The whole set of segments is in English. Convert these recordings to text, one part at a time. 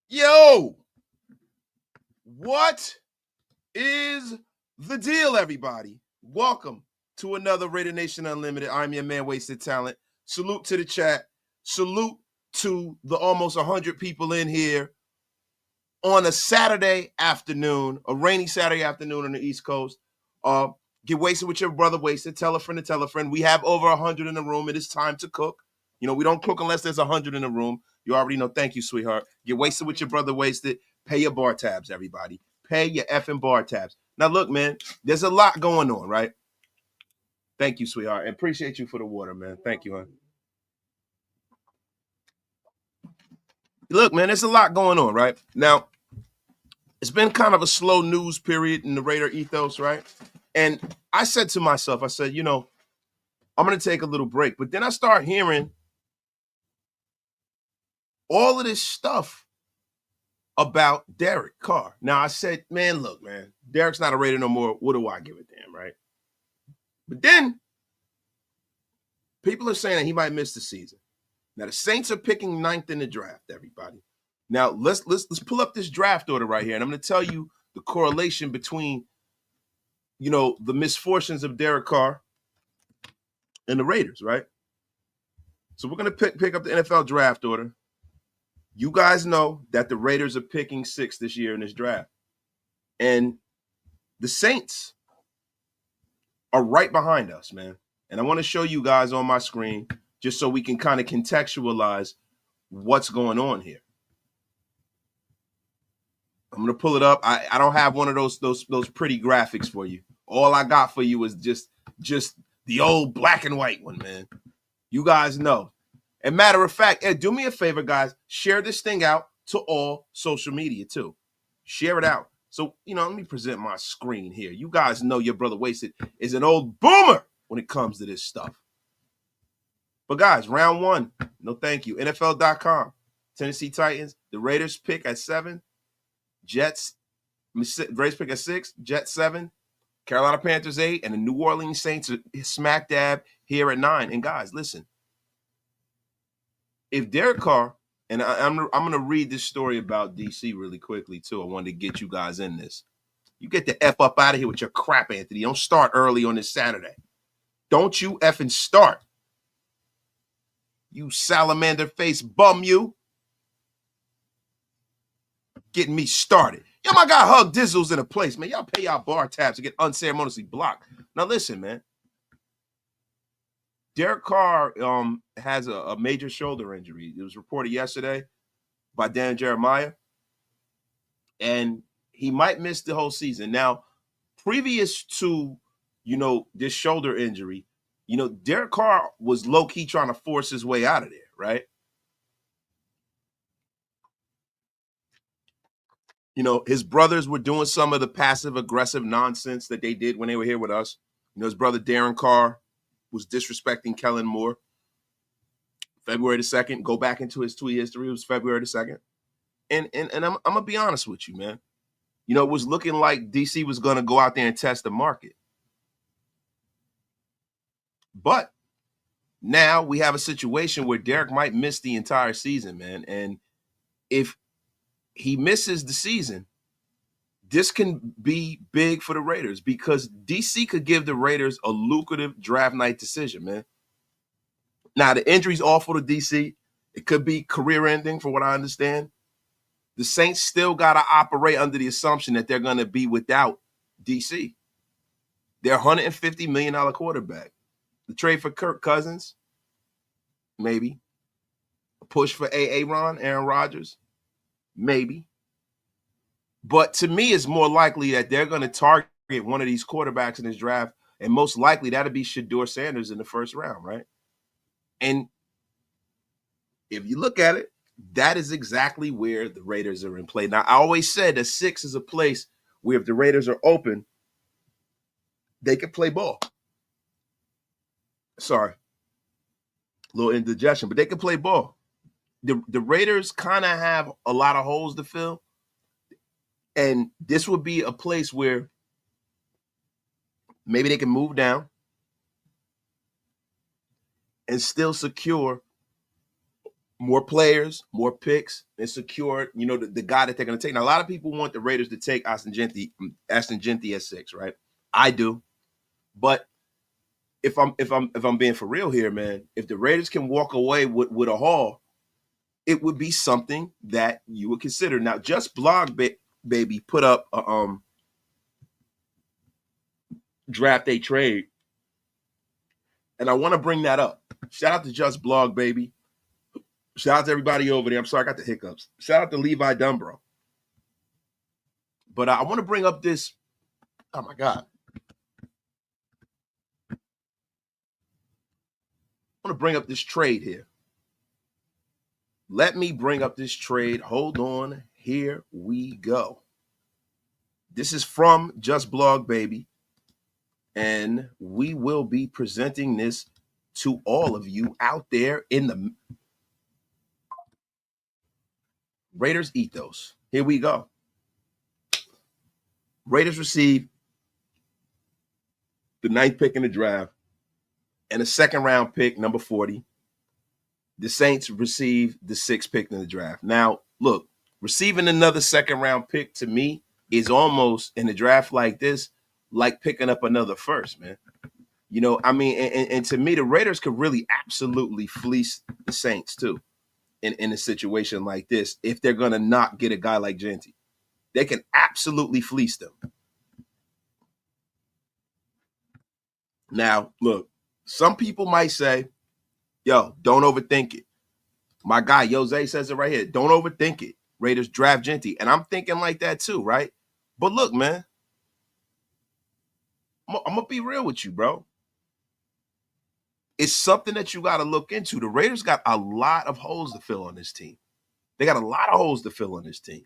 Yo, what is the deal, everybody? Welcome to another Raider Nation Unlimited. I'm your man, Wasted Talent. Salute to the chat. Salute to the almost 100 people in here on a Saturday afternoon, a rainy Saturday afternoon on the East Coast. Get wasted with your brother, Wasted. Tell a friend to tell a friend. We have over 100 in the room. It is time to cook. You know, we don't cook unless there's 100 in the room. You already know. Thank you, sweetheart. Get wasted with your brother, Wasted. Pay your bar tabs, everybody. Pay your effing bar tabs. Now, look, man, there's a lot going on, right? Thank you, sweetheart. And appreciate you for the water, man. Thank you, hon. Look, man, there's a lot going on, right? Now, it's been kind of a slow news period in the Raider ethos, right? And I said to myself, I said, you know, I'm going to take a little break. But then I start hearing all of this stuff about Derek Carr. Now, I said, man, look, man, Derek's not a Raider no more. What do I give a damn, right? But then people are saying that he might miss the season. Now, the Saints are picking 9th in the draft, everybody. Now, let's pull up this draft order right here, and I'm going to tell you the correlation between, you know, the misfortunes of Derek Carr and the Raiders, right? So we're going to pick up the NFL draft order. You guys know that the Raiders are picking 6th this year in this draft. And the Saints are right behind us, man. And I want to show you guys on my screen just so we can kind of contextualize what's going on here. I'm going to pull it up. I don't have one of those pretty graphics for you. All I got for you is just the old black and white one, man. You guys know. And matter of fact, do me a favor, guys. Share this thing out to all social media, too. Share it out. So, you know, let me present my screen here. You guys know your brother Wasted is an old boomer when it comes to this stuff. But, guys, round 1, no thank you. NFL.com, Tennessee Titans, the Raiders pick at 7. Raiders pick at 6, Jets 7, Carolina Panthers 8, and the New Orleans Saints are smack dab here at 9. And, guys, listen. If Derek Carr, and I'm going to read this story about DC really quickly, too. I wanted to get you guys in this. You get the F up out of here with your crap, Anthony. Don't start early on this Saturday. Don't you effing start. You salamander face bum, you. Getting me started. Yo, my guy Hug Dizzle's in a place, man. Y'all pay y'all bar tabs to get unceremoniously blocked. Now, listen, man. Derek Carr has a major shoulder injury. It was reported yesterday by Dan Jeremiah, and he might miss the whole season. Now, previous to, you know, this shoulder injury, you know, Derek Carr was low-key trying to force his way out of there, right? You know, his brothers were doing some of the passive-aggressive nonsense that they did when they were here with us. You know, his brother Darren Carr was disrespecting Kellen Moore. February the 2nd, go back into his tweet history. It was February the 2nd. And I'm going to be honest with you, man. You know, it was looking like DC was going to go out there and test the market. But now we have a situation where Derek might miss the entire season, man. And if he misses the season, this can be big for the Raiders because DC could give the Raiders a lucrative draft night decision, man. Now, the injury's awful to DC. It could be career ending from what I understand. The Saints still got to operate under the assumption that they're going to be without DC. They're $150 million quarterback. The trade for Kirk Cousins, maybe. A push for Aaron Rodgers, maybe. But to me, it's more likely that they're going to target one of these quarterbacks in this draft, and most likely that'll be Shedeur Sanders in the first round, right? And if you look at it, that is exactly where the Raiders are in play. Now, I always said that 6 is a place where if the Raiders are open, they can play ball. Sorry, a little indigestion, but they can play ball. The Raiders kind of have a lot of holes to fill, and this would be a place where maybe they can move down and still secure more players, more picks, and secure, the guy that they're going to take. Now, a lot of people want the Raiders to take Ashton Jeanty at 6, right? I do, but if I'm being for real here, man, if the Raiders can walk away with a haul, it would be something that you would consider. Now, Just Blog Baby put up a draft day trade, and I want to bring that up. Shout out to Just Blog Baby. Shout out to everybody over there. I'm sorry, I got the hiccups. Shout out to Levi Dumbro. But I want to bring up this. Oh, my God. I want to bring up this trade here. Let me bring up this trade. Hold on. Here we go. This is from Just Blog Baby. And we will be presenting this to all of you out there in the Raiders ethos. Here we go. Raiders receive the 9th pick in the draft and a second-round pick, number 40. The Saints receive the 6th pick in the draft. Now, look, receiving another second-round pick to me is almost, in a draft like this, like picking up another first, man. And to me, the Raiders could really absolutely fleece the Saints, too. In a situation like this, if they're going to not get a guy like Jeanty. They can absolutely fleece them. Now, look, some people might say, yo, don't overthink it. My guy, Jose, says it right here. Don't overthink it. Raiders draft Jeanty. And I'm thinking like that too, right? But look, man, I'm going to be real with you, bro. It's something that you got to look into. The Raiders got a lot of holes to fill on this team. They got a lot of holes to fill on this team.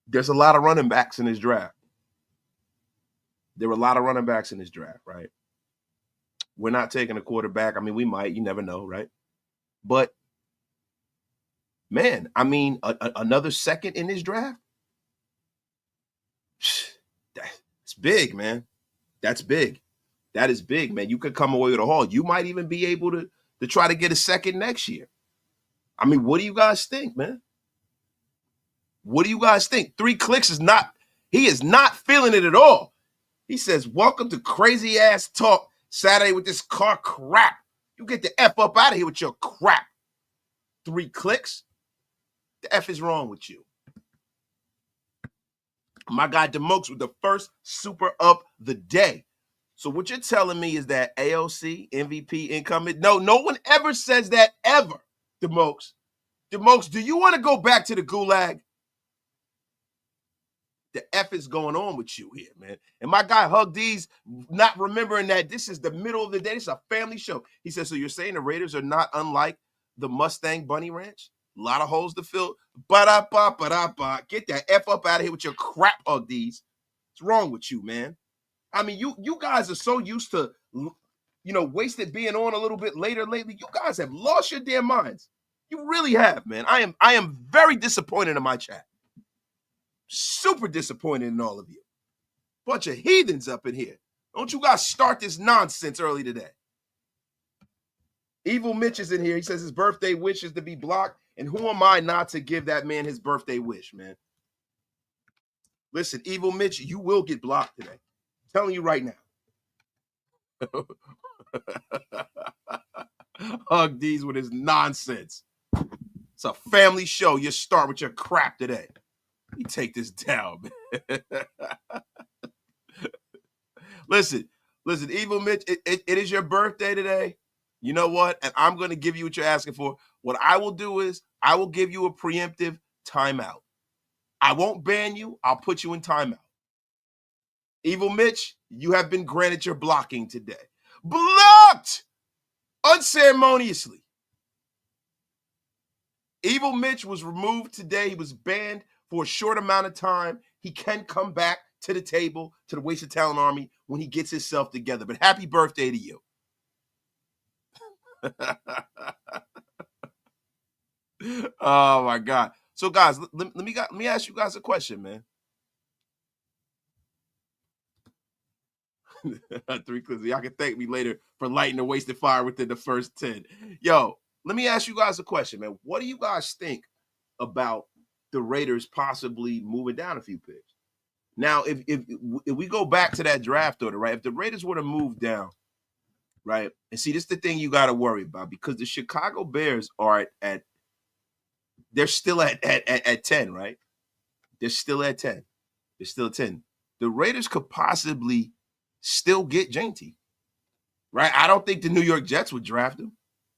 There's a lot of running backs in this draft. There were a lot of running backs in this draft, right? We're not taking a quarterback. I mean, we might. You never know, right? But, man, I mean, another second in this draft? That's big, man. That's big. That is big, man. You could come away with a haul. You might even be able to try to get a second next year. I mean, what do you guys think, man? What do you guys think? 3 clicks he is not feeling it at all. He says, welcome to crazy ass talk Saturday with this car crap. You get the F up out of here with your crap. 3 clicks? The F is wrong with you. My guy DeMokes with the first super of the day. So what you're telling me is that AOC, MVP, incumbent? No one ever says that ever, DeMokes. DeMokes, do you want to go back to the gulag? The F is going on with you here, man. And my guy Hug D's not remembering that this is the middle of the day. This is a family show. He says, so you're saying the Raiders are not unlike the Mustang Bunny Ranch? A lot of holes to fill. Ba-da-ba, ba-da-ba. Get that F up out of here with your crap, Hug D's. What's wrong with you, man? I mean, you guys are so used to, wasted being on a little bit later lately. You guys have lost your damn minds. You really have, man. I am very disappointed in my chat. Super disappointed in all of you. Bunch of heathens up in here. Don't you guys start this nonsense early today. Evil Mitch is in here. He says his birthday wish is to be blocked And who am I not to give that man his birthday wish, man? Listen, Evil Mitch, you will get blocked today. I'm telling you right now. Hug D's with his nonsense. It's a family show. You start with your crap today. You take this down, man. Listen, Evil Mitch, it is your birthday today. You know what? And I'm going to give you what you're asking for. What I will do is I will give you a preemptive timeout. I won't ban you. I'll put you in timeout. Evil Mitch, you have been granted your blocking today. Blocked unceremoniously. Evil Mitch was removed today. He was banned for a short amount of time. He can come back to the table, to the Wasted Talent Army, when he gets himself together. But happy birthday to you. Oh, my God. So, guys, let me ask you guys a question, man. 3 clips. Y'all can thank me later for lighting the wasted fire within the first 10. Yo, let me ask you guys a question, man. What do you guys think about the Raiders possibly moving down a few picks? Now, if we go back to that draft order, right? If the Raiders were to move down, right? And see, this is the thing you got to worry about, because the Chicago Bears are at they're still at 10, right? They're still at 10. They're still at 10. The Raiders could possibly still get Jainty, right? I don't think the New York Jets would draft him.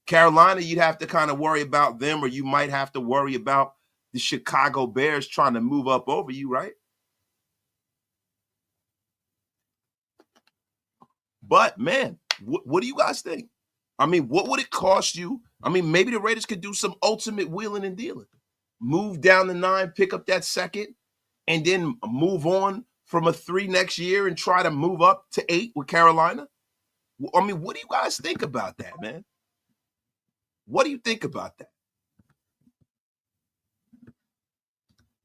Carolina, you'd have to kind of worry about them, or you might have to worry about the Chicago Bears trying to move up over you, right? But, man, what do you guys think? I mean, what would it cost you? I mean, maybe the Raiders could do some ultimate wheeling and dealing. Move down the 9, pick up that second, and then move on from a 3 next year and try to move up to 8 with Carolina? I mean, what do you guys think about that, man? What do you think about that?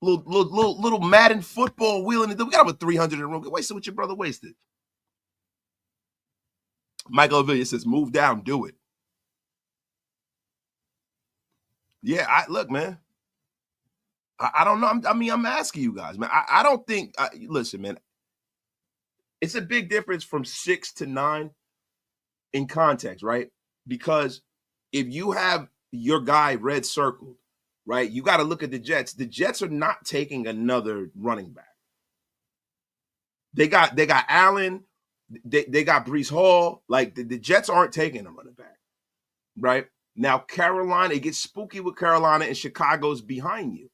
Little Madden football wheeling and dealing. We got over 300 in a room. Wasted what your brother wasted. Michael Avila says, move down, do it. Yeah, look, man. I don't know. I'm asking you guys, man. I don't think. Listen, man. It's a big difference from 6 to 9 in context, right? Because if you have your guy red circled, right, you got to look at the Jets. The Jets are not taking another running back. They got Allen. They got Breece Hall. Like the Jets aren't taking a running back, right? Now Carolina, it gets spooky with Carolina, and Chicago's behind you.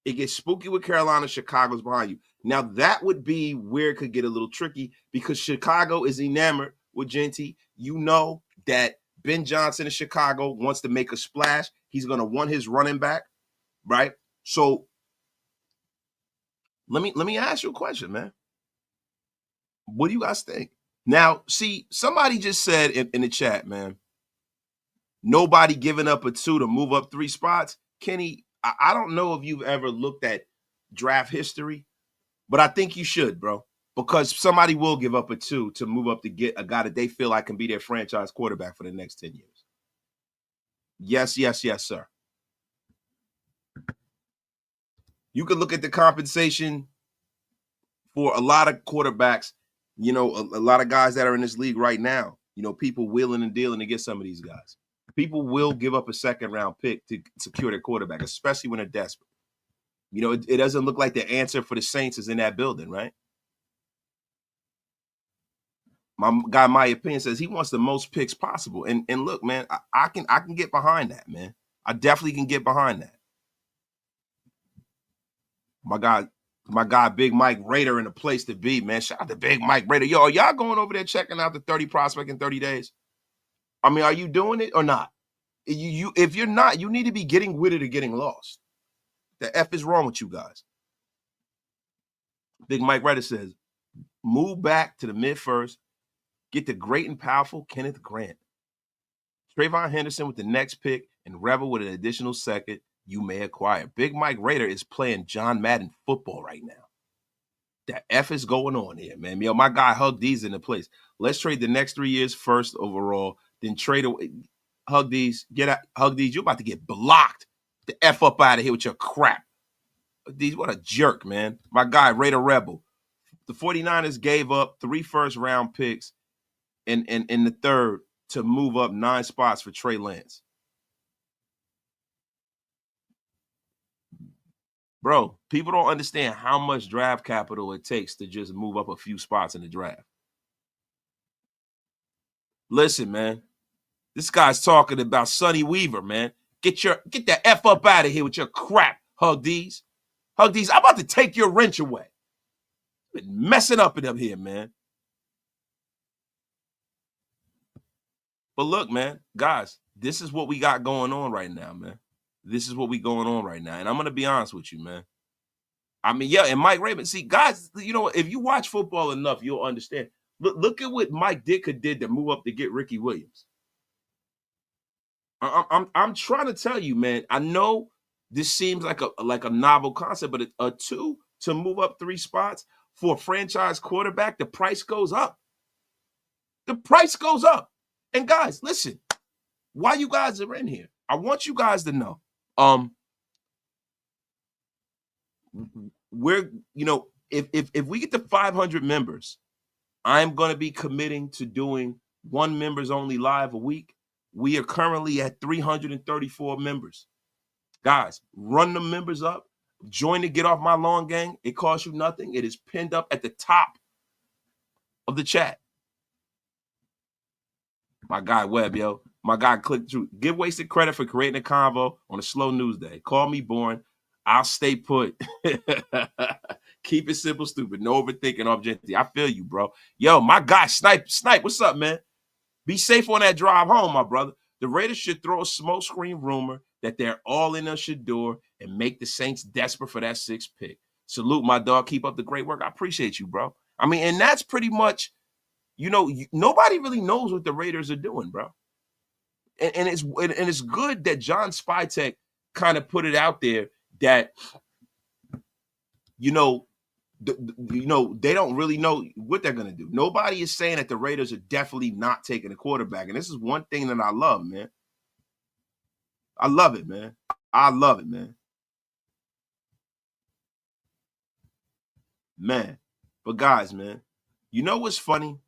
It gets spooky with Carolina, Chicago's behind you. Now, that would be where it could get a little tricky, because Chicago is enamored with Jainty. You know that Ben Johnson in Chicago wants to make a splash. He's going to want his running back, right? So let me ask you a question, man. What do you guys think? Now, see, somebody just said in the chat, man, nobody giving up a 2 to move up 3 spots. Kenny, I don't know if you've ever looked at draft history, but I think you should, bro, because somebody will give up a 2 to move up to get a guy that they feel like can be their franchise quarterback for the next 10 years. Yes, sir. You can look at the compensation for a lot of quarterbacks, you know, a lot of guys that are in this league right now, you know, people wheeling and dealing to get some of these guys. People will give up a second-round pick to secure their quarterback, especially when they're desperate. You know, it doesn't look like the answer for the Saints is in that building, right? My guy, my opinion, says he wants the most picks possible. And look, man, I can get behind that, man. I definitely can get behind that. My guy, Big Mike Raider in the place to be, man. Shout out to Big Mike Raider. Yo, are y'all going over there checking out the 30 prospect in 30 days? I mean, are you doing it or not? If you're not, you need to be getting with it or getting lost. The F is wrong with you guys. Big Mike Raider says, move back to the mid-first, get the great and powerful Kenneth Grant. Trayvon Henderson with the next pick, and Rebel with an additional second you may acquire. Big Mike Raider is playing John Madden football right now. The F is going on here, man. Yo, my guy Hug D's in the place. Let's trade the next 3 years first overall, then trade away. Hug these. Get out. Hug these. You're about to get blocked. The F up out of here with your crap. These, what a jerk, man. My guy, Raider Rebel. The 49ers gave up 3 first-round picks in the third to move up 9 spots for Trey Lance. Bro, people don't understand how much draft capital it takes to just move up a few spots in the draft. Listen, man. This guy's talking about Sonny Weaver, man. Get that F up out of here with your crap, Hug these. Hug these. I'm about to take your wrench away. Been messing up here, man. But look, man, guys, this is what we got going on right now, man. This is what we going on right now. And I'm going to be honest with you, man. I mean, yeah, and Mike Raven. See, guys, you know, if you watch football enough, you'll understand. Look at what Mike Ditka did to move up to get Ricky Williams. I'm trying to tell you, man. I know this seems like a novel concept, but a 2 to move up 3 spots for a franchise quarterback, the price goes up. The price goes up. And guys, listen, while you guys are in here, I want you guys to know, we're, you know, if we get to 500 members, I'm going to be committing to doing 1 members only live a week. We are currently at 334 members. Guys, run the members up. Join the Get Off My Lawn gang. It costs you nothing. It is pinned up at the top of the chat. My guy Webb, yo. My guy clicked through. Give Wasted credit for creating a convo on a slow news day. Call me boring. I'll stay put. Keep it simple, stupid. No overthinking, objectivity. I feel you, bro. Yo, my guy, Snipe, what's up, man? Be safe on that drive home, my brother. The Raiders should throw a smokescreen rumor that they're all in on Shedeur and make the Saints desperate for that 6th pick. Salute, my dog. Keep up the great work. I appreciate you, bro. I mean, and that's pretty much, you know, nobody really knows what the Raiders are doing, bro. And it's good that John Spytek kind of put it out there that, you know, they don't really know what they're going to do. Nobody is saying that the Raiders are definitely not taking a quarterback. And this is one thing that I love, man. I love it, man. I love it, man. Man. But guys, man, you know what's funny?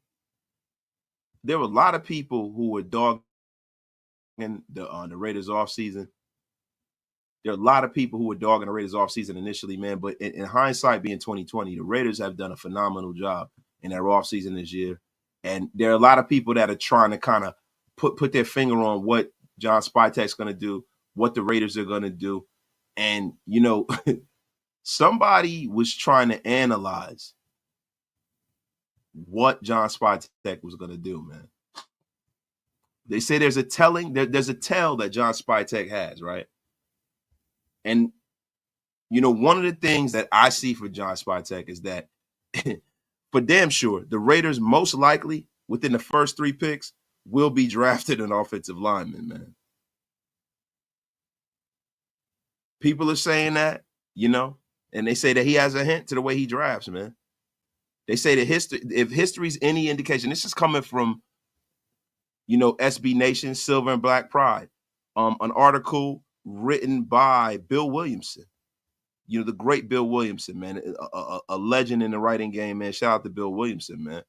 There were a lot of people who were dogging the Raiders offseason. There are a lot of people who were dogging the Raiders offseason initially, man. But in hindsight, being 2020, the Raiders have done a phenomenal job in their offseason this year. And there are a lot of people that are trying to kind of put their finger on what John Spytek's going to do, what the Raiders are going to do. And, you know, somebody was trying to analyze what John Spytek was going to do, man. They say there's a tell that John Spytek has, right? And, you know, one of the things that I see for John Spytek is that, for damn sure, the Raiders most likely, within the first 3 picks, will be drafted an offensive lineman, man. People are saying that, you know, and they say that he has a hint to the way he drafts, man. They say that if history's any indication, this is coming from, you know, SB Nation, Silver and Black Pride, an article written by Bill Williamson, you know, the great Bill Williamson, man, a legend in the writing game, man. Shout out to Bill Williamson, man.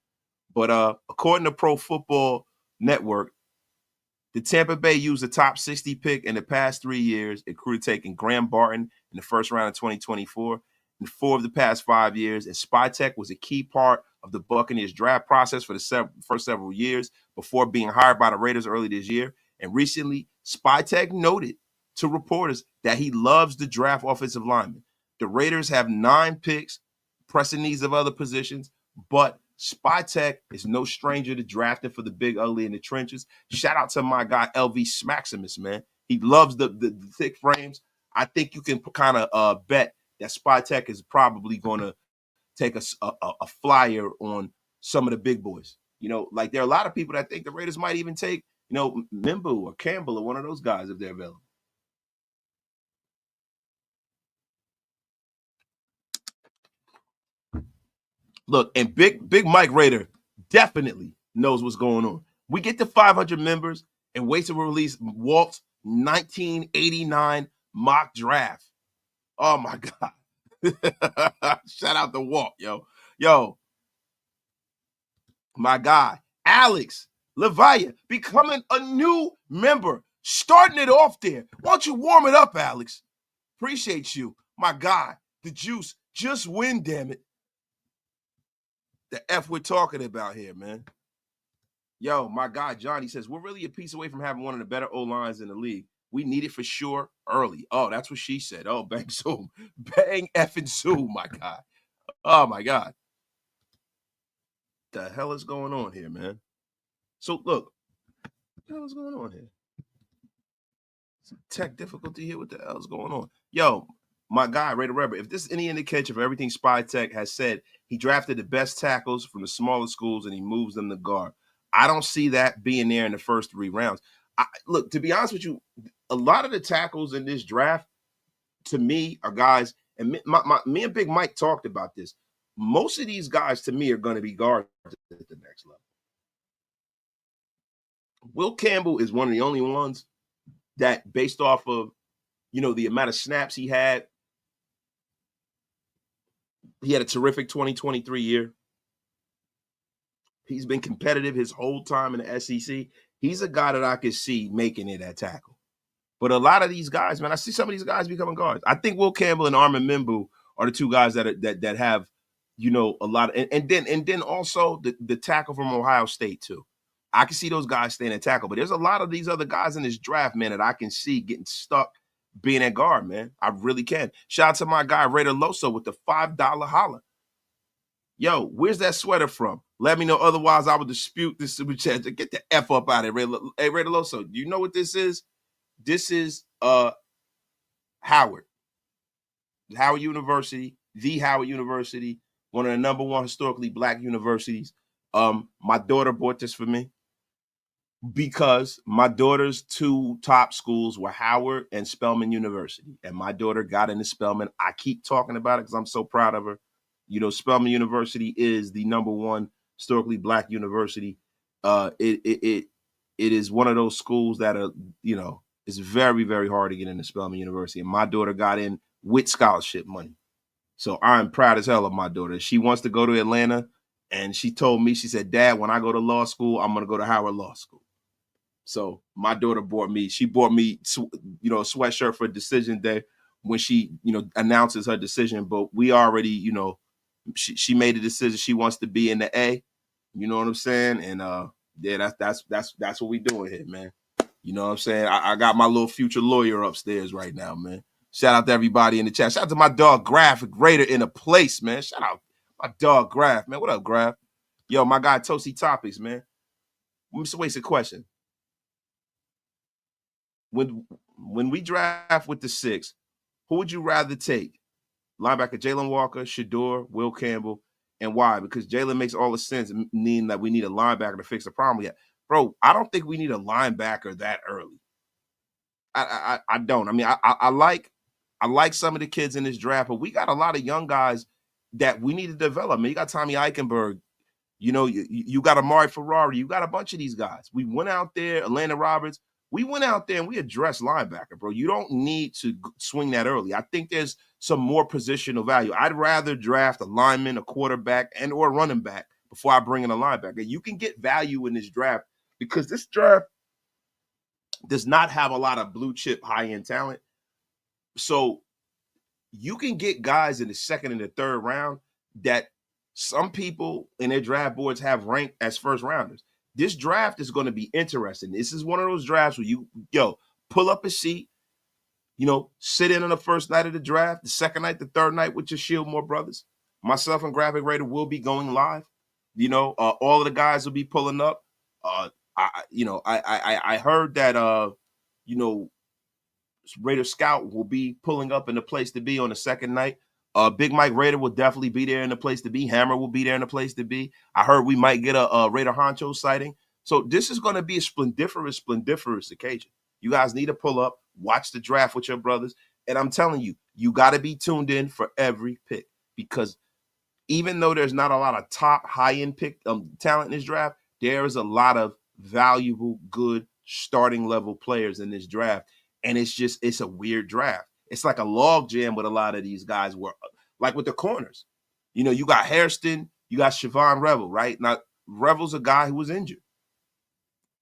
But according to Pro Football Network, the Tampa Bay used the top 60 pick in the past 3 years, including taking Graham Barton in the first round of 2024, in 4 of the past 5 years. And Spytek was a key part of the Buccaneers draft process for the first several years before being hired by the Raiders early this year. And recently, Spytek noted to reporters that he loves the draft offensive lineman. The Raiders have 9 picks, pressing needs of other positions, but Spytek is no stranger to drafting for the big ugly in the trenches. Shout out to my guy LV Smaximus, man. He loves the thick frames. I think you can kind of bet that Spytek is probably going to take a flyer on some of the big boys. You know, like there are a lot of people that think the Raiders might even take, you know, Mimbu or Campbell or one of those guys if they're available. Look, and Big Mike Raider definitely knows what's going on. We get to 500 members. and wait till we release Walt's 1989 mock draft. Oh my God. Shout out to Walt, yo. Yo, my guy, Alex Levia, becoming a new member, starting it off there. Why don't you warm it up, Alex? Appreciate you, my guy. The juice, just win, damn it. The F we're talking about here, man. Yo, my guy, Johnny says, we're really a piece away from having one of the better O-lines in the league. We need it for sure early. Oh, that's what she said. Oh, bang zoom. Bang effing zoom, my guy. Oh, my God. The hell is going on here, man? So, look. What the hell is going on here? Some tech difficulty here. What the hell is going on? Yo, my guy, Ray the Rebel, if this is any indication of everything Spy Tech has said, he drafted the best tackles from the smaller schools and he moves them to guard. I don't see that being there in the first 3 rounds. Look, to be honest with you, a lot of the tackles in this draft, to me, are guys, and me and Big Mike talked about this. Most of these guys, to me, are going to be guards at the next level. Will Campbell is one of the only ones that, based off of, the amount of snaps he had a terrific 2023 year. He's been competitive his whole time in the SEC. He's a guy that I could see making it at tackle. But a lot of these guys, man, I see some of these guys becoming guards. I think Will Campbell and Armin Mimbu are the 2 guys that have, a lot of, and then also the tackle from Ohio State too. I can see those guys staying at tackle, but there's a lot of these other guys in this draft, man, that I can see getting stuck being at guard, man. I really can. Shout out to my guy Raider Loso with the $5 holler. Yo, where's that sweater from? Let me know. Otherwise, I will dispute this super chat. Get the F up out of here. Hey, Raider Loso, do you know what this is? This is Howard. Howard University, the Howard University, one of the number 1 historically Black universities. My daughter bought this for me because my daughter's 2 top schools were Howard and Spelman University. And my daughter got into Spelman. I keep talking about it because I'm so proud of her. Spelman University is the number 1 historically Black university. It is one of those schools that are, it's very, very hard to get into Spelman University. And my daughter got in with scholarship money. So I'm proud as hell of my daughter. She wants to go to Atlanta. And she told me, she said, Dad, when I go to law school, I'm going to go to Howard Law School. So my daughter bought me a sweatshirt for decision day when she, announces her decision. But we already, she made a decision. She wants to be in the A. You know what I'm saying? And yeah, that's what we doing here, man. You know what I'm saying? I got my little future lawyer upstairs right now, man. Shout out to everybody in the chat. Shout out to my dog Graphic Raider in a place, man. Shout out my dog Graph, man. What up, Graph? Yo, my guy Toasty Topics, man. Mr. Waste a question. When we draft with the 6, who would you rather take? Linebacker Jalen Walker, Shedeur, Will Campbell, and why? Because Jalen makes all the sense, meaning that we need a linebacker to fix the problem we have. Bro, I don't think we need a linebacker that early. I don't. I mean, I like some of the kids in this draft, but we got a lot of young guys that we need to develop. I mean, you got Tommy Eichenberg. You got Amari Ferrari. You got a bunch of these guys. We went out there, Atlanta Roberts. We went out there and we addressed linebacker, bro. You don't need to swing that early. I think there's some more positional value. I'd rather draft a lineman, a quarterback, and or running back before I bring in a linebacker. You can get value in this draft because this draft does not have a lot of blue chip high-end talent. So you can get guys in the 2nd and the 3rd round that some people in their draft boards have ranked as first rounders. This draft is going to be interesting. This is one of those drafts where you, pull up a seat, sit in on the first night of the draft, the 2nd night, the 3rd night with your Shieldmore brothers. Myself and Graphic Raider will be going live. All of the guys will be pulling up. I heard that, Raider Scout will be pulling up in the place to be on the 2nd night. Big Mike Raider will definitely be there in the place to be. Hammer will be there in the place to be. I heard we might get a Raider Honcho sighting. So this is going to be a splendiferous occasion. You guys need to pull up, watch the draft with your brothers. And I'm telling you, you got to be tuned in for every pick because even though there's not a lot of top high-end pick talent in this draft, there is a lot of valuable, good starting level players in this draft. And it's a weird draft. It's like a log jam with a lot of these guys were like with the corners. You got Hairston, you got Siobhan Revel, right? Now, Revel's a guy who was injured.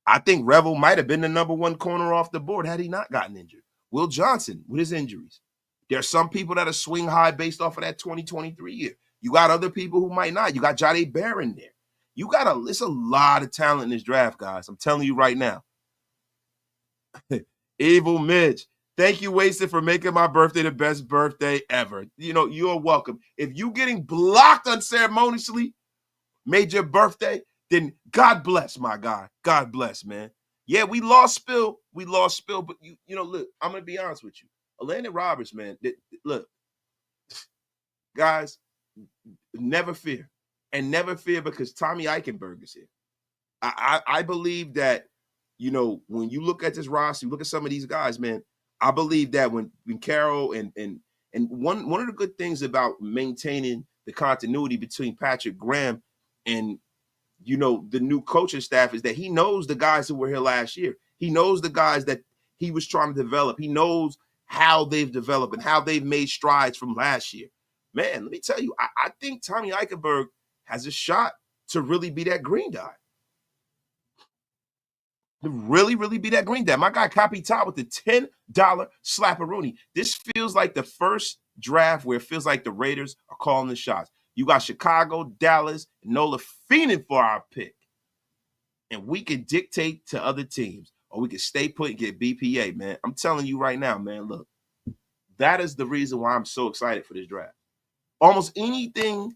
I think Revel might have been the number one corner off the board had he not gotten injured. Will Johnson with his injuries. There are some people that are swing high based off of that 2023 year. You got other people who might not. You got Jahdae Barron there. It's a lot of talent in this draft, guys. I'm telling you right now. Evil Mitch. Thank you, Wasted, for making my birthday the best birthday ever. You're welcome. If you getting blocked unceremoniously made your birthday, then God bless, my guy. God bless, man. Yeah, we lost Spill. But look, I'm gonna be honest with you. Atlanta Roberts, man. Look, guys, never fear. And never fear because Tommy Eichenberg is here. I believe that, when you look at this roster, you look at some of these guys, man, I believe that when Carroll and one of the good things about maintaining the continuity between Patrick Graham and the new coaching staff is that he knows the guys who were here last year. He knows the guys that he was trying to develop. He knows how they've developed and how they've made strides from last year. Man, let me tell you, I think Tommy Eichenberg has a shot to really be that green guy. To really, really be that green guy. My guy Copy Todd with the $10 slapperoonie. This feels like the first draft where it feels like the Raiders are calling the shots. You got Chicago, Dallas, Nola fiending for our pick. And we can dictate to other teams, or we can stay put and get BPA, man. I'm telling you right now, man, look, that is the reason why I'm so excited for this draft. Almost anything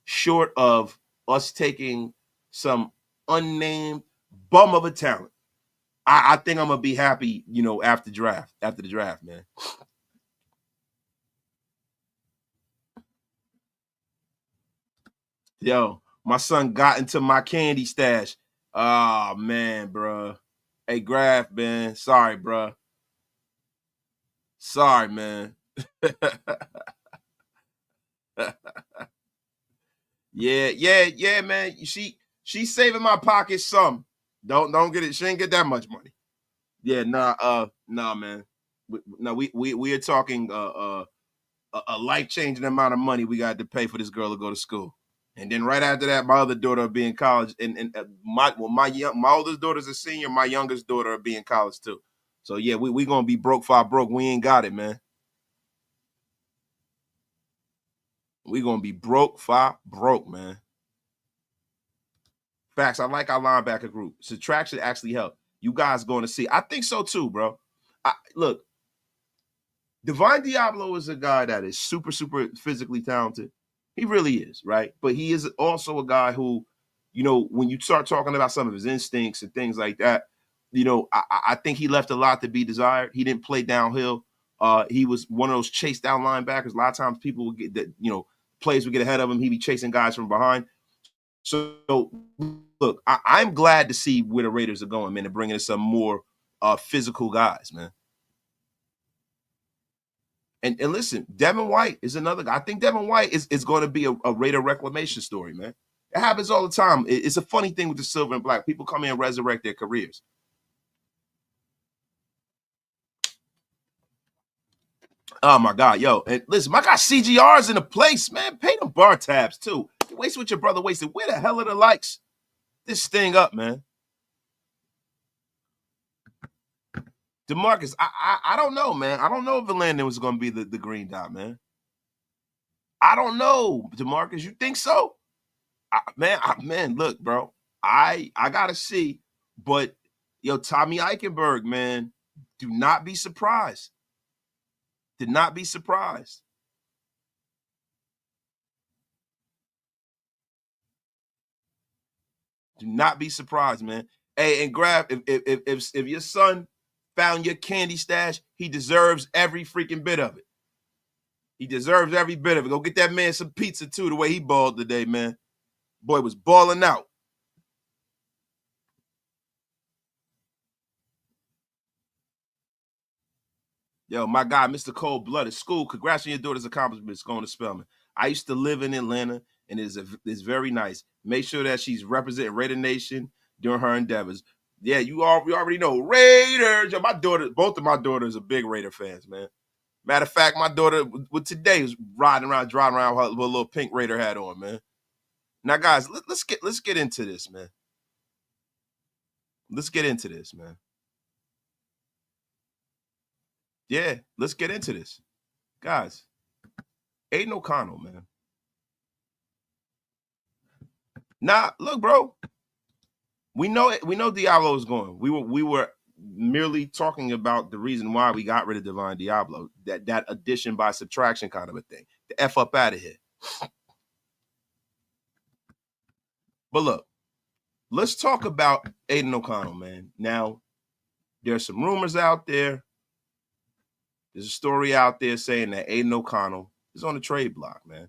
short of us taking some unnamed bum of a talent, I think I'm going to be after the draft, man. Yo, my son got into my candy stash. Oh, man, bro. Hey, Graf, man. Sorry, bro. Sorry, man. Yeah, man. She's saving my pocket some. Don't get it. She ain't get that much money. Yeah, nah, man. We are talking a life-changing amount of money we got to pay for this girl to go to school. And then right after that, my other daughter will be in college, and my oldest daughter's a senior. My youngest daughter will be in college too. So yeah, we gonna be broke for broke. We ain't got it, man. We gonna be broke for broke, man. Facts. I like our linebacker group. Subtraction actually helped. You guys going to see. I think so too, bro. Look, Divine Diablo is a guy that is super, super physically talented. He really is, right? But he is also a guy who, when you start talking about some of his instincts and things like that, I think he left a lot to be desired. He didn't play downhill. He was one of those chase down linebackers. A lot of times people would get that, plays would get ahead of him. He'd be chasing guys from behind. So, look, I'm glad to see where the Raiders are going, man, and bringing in some more physical guys, man. And listen, Devin White is another guy. I think Devin White is going to be a Raider reclamation story, man. It happens all the time. It's a funny thing with the silver and black. People come in and resurrect their careers. Oh, my God. Yo, and listen, my guy CGR's in the place, man. Pay them bar tabs, too. You waste with your brother wasted. Where the hell are the likes? This thing up, man. DeMarcus, I don't know, man. I don't know if Landon was going to be the green dot, man. I don't know, DeMarcus. You think so? Man, look, bro. I got to see. But, Tommy Eichenberg, man, do not be surprised. Do not be surprised. Do not be surprised, man. Hey, and Grab, if your son found your candy stash, he deserves every freaking bit of it. He deserves every bit of it. Go get that man some pizza, too, the way he balled today, man. Boy was balling out. Yo, my guy, Mr. Cold Blooded School, congrats on your daughter's accomplishments going to Spelman. I used to live in Atlanta, and it's very nice. Make sure that she's representing Raider Nation during her endeavors. Yeah, we already know Raiders. Yo, both of my daughters are big Raider fans, man. Matter of fact, my daughter with today was driving around with a little pink Raider hat on, man. Now, guys, let's get into this, man. Let's get into this, man. Yeah, let's get into this, guys. Aidan O'Connell, man. Nah, look, bro. We know it. We know Diablo is going. We were merely talking about the reason why we got rid of Divine Diablo. That addition by subtraction kind of a thing. The F up out of here. But look, let's talk about Aidan O'Connell, man. Now, there's some rumors out there. There's a story out there saying that Aidan O'Connell is on the trade block, man.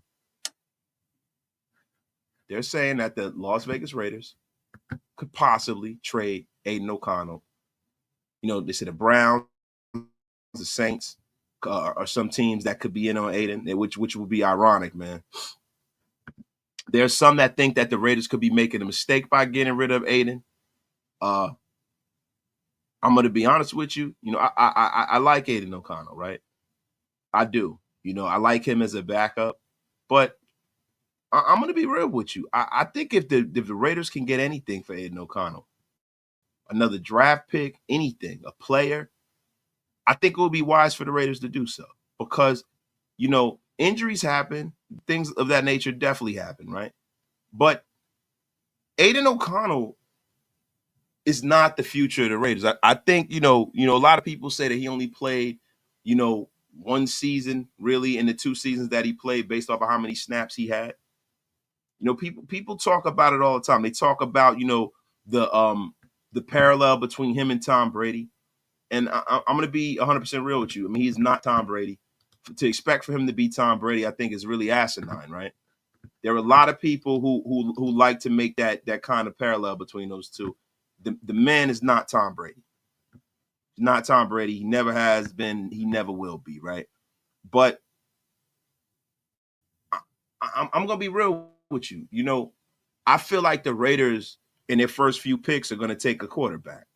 They're saying that the Las Vegas Raiders could possibly trade Aidan O'Connell. You know, they said the Browns, the Saints, or some teams that could be in on Aidan, which would be ironic, man. There's some that think that the Raiders could be making a mistake by getting rid of Aidan. I'm going to be honest with you. You know, I like Aidan O'Connell, right? I do. You know, I like him as a backup, but I'm going to be real with you. I think if the Raiders can get anything for Aidan O'Connell, another draft pick, anything, a player, I think it would be wise for the Raiders to do so because, you know, injuries happen, things of that nature definitely happen, right? But Aidan O'Connell is not the future of the Raiders. I think, you know, a lot of people say that he only played, you know, one season really in the 2 seasons that he played based off of how many snaps he had. You know, people talk about it all the time. They talk about, you know, the parallel between him and Tom Brady. And I'm going to be 100% real with you. I mean, he's not Tom Brady. To expect for him to be Tom Brady, I think is really asinine, right? There are a lot of people who like to make that kind of parallel between those two. The man is not Tom Brady. He's not Tom Brady. He never has been. He never will be, right? But I'm going to be real with you. You know, I feel like the Raiders in their first few picks are going to take a quarterback.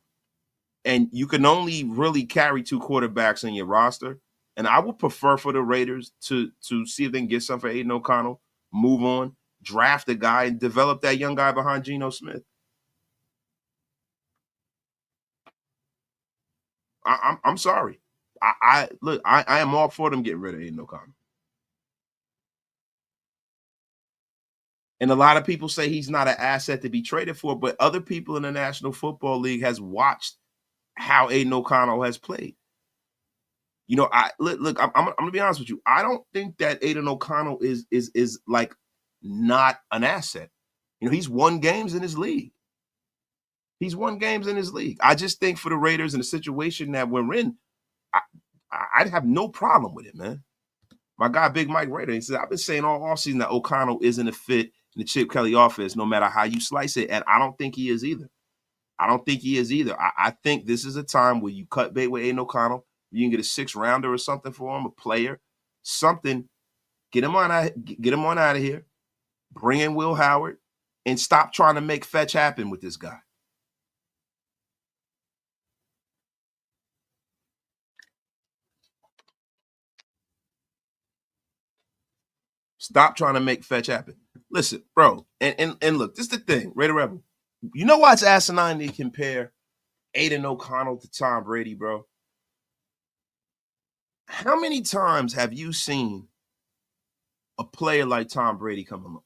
And you can only really carry 2 quarterbacks in your roster. And I would prefer for the Raiders to see if they can get something for Aidan O'Connell, move on, draft a guy, and develop that young guy behind Geno Smith. I'm sorry. I am all for them getting rid of Aidan O'Connell. And a lot of people say he's not an asset to be traded for, but other people in the National Football League has watched how Aidan O'Connell has played. You know, I'm gonna be honest with you. I don't think that Aidan O'Connell is like not an asset. You know, he's won games in his league. He's won games in his league. I just think for the Raiders in the situation that we're in, I'd have no problem with it, man. My guy, Big Mike Raider, he said, I've been saying all offseason that O'Connell isn't a fit in the Chip Kelly offense, no matter how you slice it. And I don't think he is either. I think this is a time where you cut bait with Aidan O'Connell. You can get a 6th rounder or something for him, a player, something. Get him on out of here. Bring in Will Howard and stop trying to make fetch happen with this guy. Stop trying to make fetch happen. Listen, bro, and look, this is the thing, Raider Rebel. You know why it's asinine to compare Aidan O'Connell to Tom Brady, bro? How many times have you seen a player like Tom Brady come along?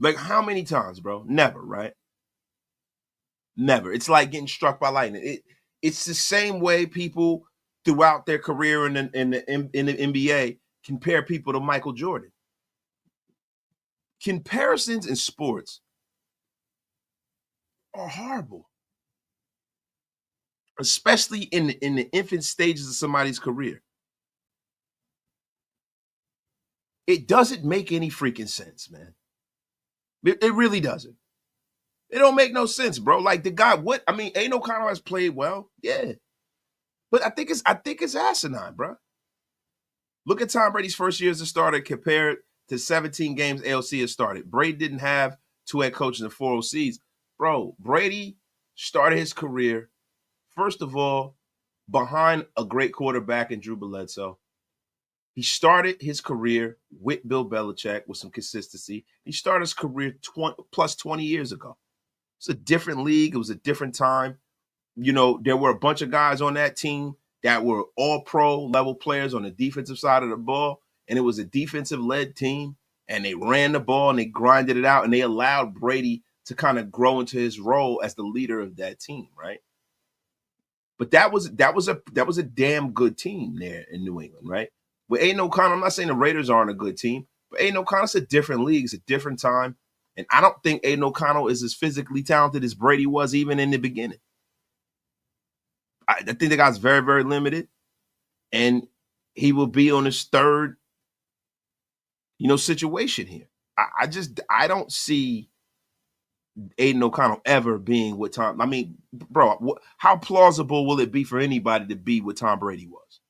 Like, how many times, bro? Never, right? Never. It's like getting struck by lightning. It's the same way people throughout their career in the NBA compare people to Michael Jordan. Comparisons in sports are horrible, especially in the infant stages of somebody's career. It doesn't make any freaking sense, man. It really doesn't. It don't make no sense, bro. Like the guy, what? I mean, Aidan O'Connell has played well, yeah, but I think it's asinine, bro. Look at Tom Brady's first year as a starter compared to 17 games ALC has started. Brady didn't have 2 head coaches and 4 OCs. Bro, Brady started his career, first of all, behind a great quarterback in Drew Bledsoe. He started his career with Bill Belichick with some consistency. He started his career 20 years ago. It's a different league. It was a different time. There were a bunch of guys on that team that were all pro level players on the defensive side of the ball. And it was a defensive led team. And they ran the ball and they grinded it out. And they allowed Brady to kind of grow into his role as the leader of that team, right? But that was a damn good team there in New England, right? With Aidan O'Connell, I'm not saying the Raiders aren't a good team, but Aidan O'Connell's a different league. It's a different time. And I don't think Aidan O'Connell is as physically talented as Brady was even in the beginning. I think the guy's very, very limited. And he will be on his third, situation here. I don't see Aidan O'Connell ever being what Tom. I mean, bro, how plausible will it be for anybody to be what Tom Brady was?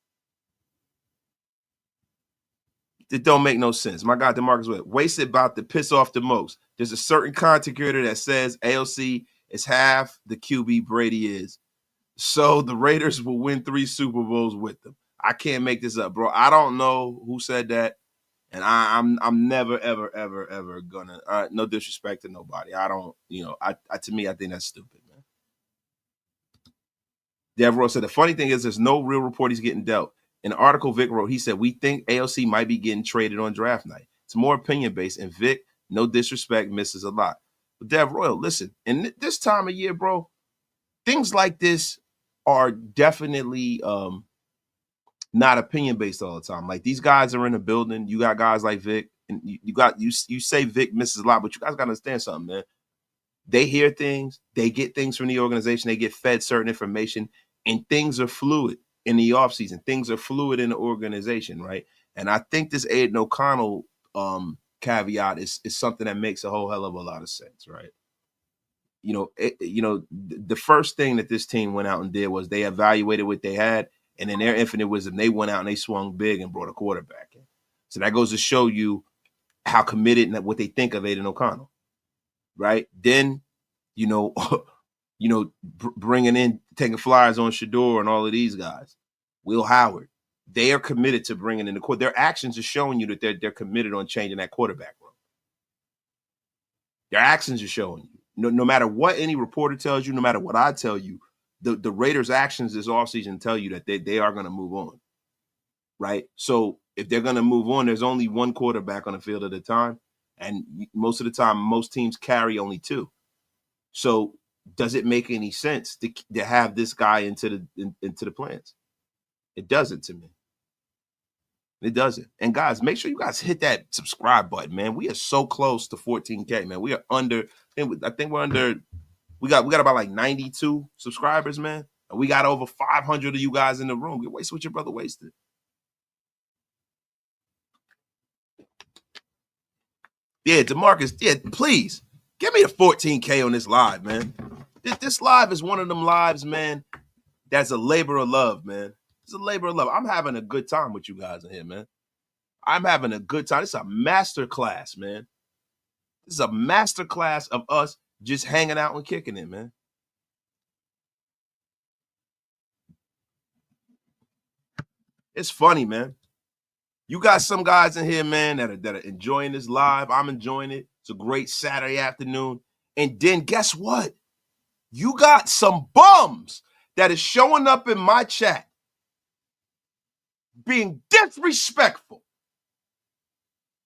It don't make no sense. My God, DeMarcus wasted about to piss off the most. There's a certain content creator that says AOC is half the QB Brady is. So the Raiders will win 3 Super Bowls with them. I can't make this up, bro. I don't know who said that. And I'm never, ever, ever, ever gonna, no disrespect to nobody. I don't, to me, I think that's stupid, man. Devereaux said, the funny thing is there's no real report he's getting dealt. In an article Vic wrote, he said, we think AOC might be getting traded on draft night. It's more opinion-based, and Vic, no disrespect, misses a lot. But Devereaux, listen, in this time of year, bro, things like this are definitely not opinion-based all the time. Like, these guys are in the building. You got guys like Vic, and you say Vic misses a lot, but you guys got to understand something, man. They hear things. They get things from the organization. They get fed certain information, and things are fluid in the offseason. Things are fluid in the organization, right? And I think this Aidan O'Connell caveat is something that makes a whole hell of a lot of sense, right? The first thing that this team went out and did was they evaluated what they had, and in their infinite wisdom, they went out and they swung big and brought a quarterback in. So that goes to show you how committed and what they think of Aidan O'Connell, right? Then, bringing in, taking flyers on Shedeur and all of these guys, Will Howard, they are committed to bringing in the court. Their actions are showing you that they're committed on changing that quarterback room. Their actions are showing you. No matter what any reporter tells you, no matter what I tell you, the Raiders' actions this offseason tell you that they are going to move on, right? So if they're going to move on, there's only one quarterback on the field at a time, and most of the time, most teams carry only 2. So does it make any sense to have this guy into the plans? It doesn't to me. It doesn't. And guys, make sure you guys hit that subscribe button, man. We are so close to 14K, man. We are under. I think we're under. We got about like 92 subscribers, man. And we got over 500 of you guys in the room. Get wasted with your brother Wasted. Yeah, DeMarcus. Yeah, please give me the 14K on this live, man. This live is one of them lives, man. That's a labor of love, man. It's a labor of love. I'm having a good time with you guys in here, man. I'm having a good time. It's a master class, man. This is a master class of us just hanging out and kicking it, man. It's funny, man. You got some guys in here, man, that are enjoying this live. I'm enjoying it. It's a great Saturday afternoon. And then guess what? You got some bums that is showing up in my chat being disrespectful,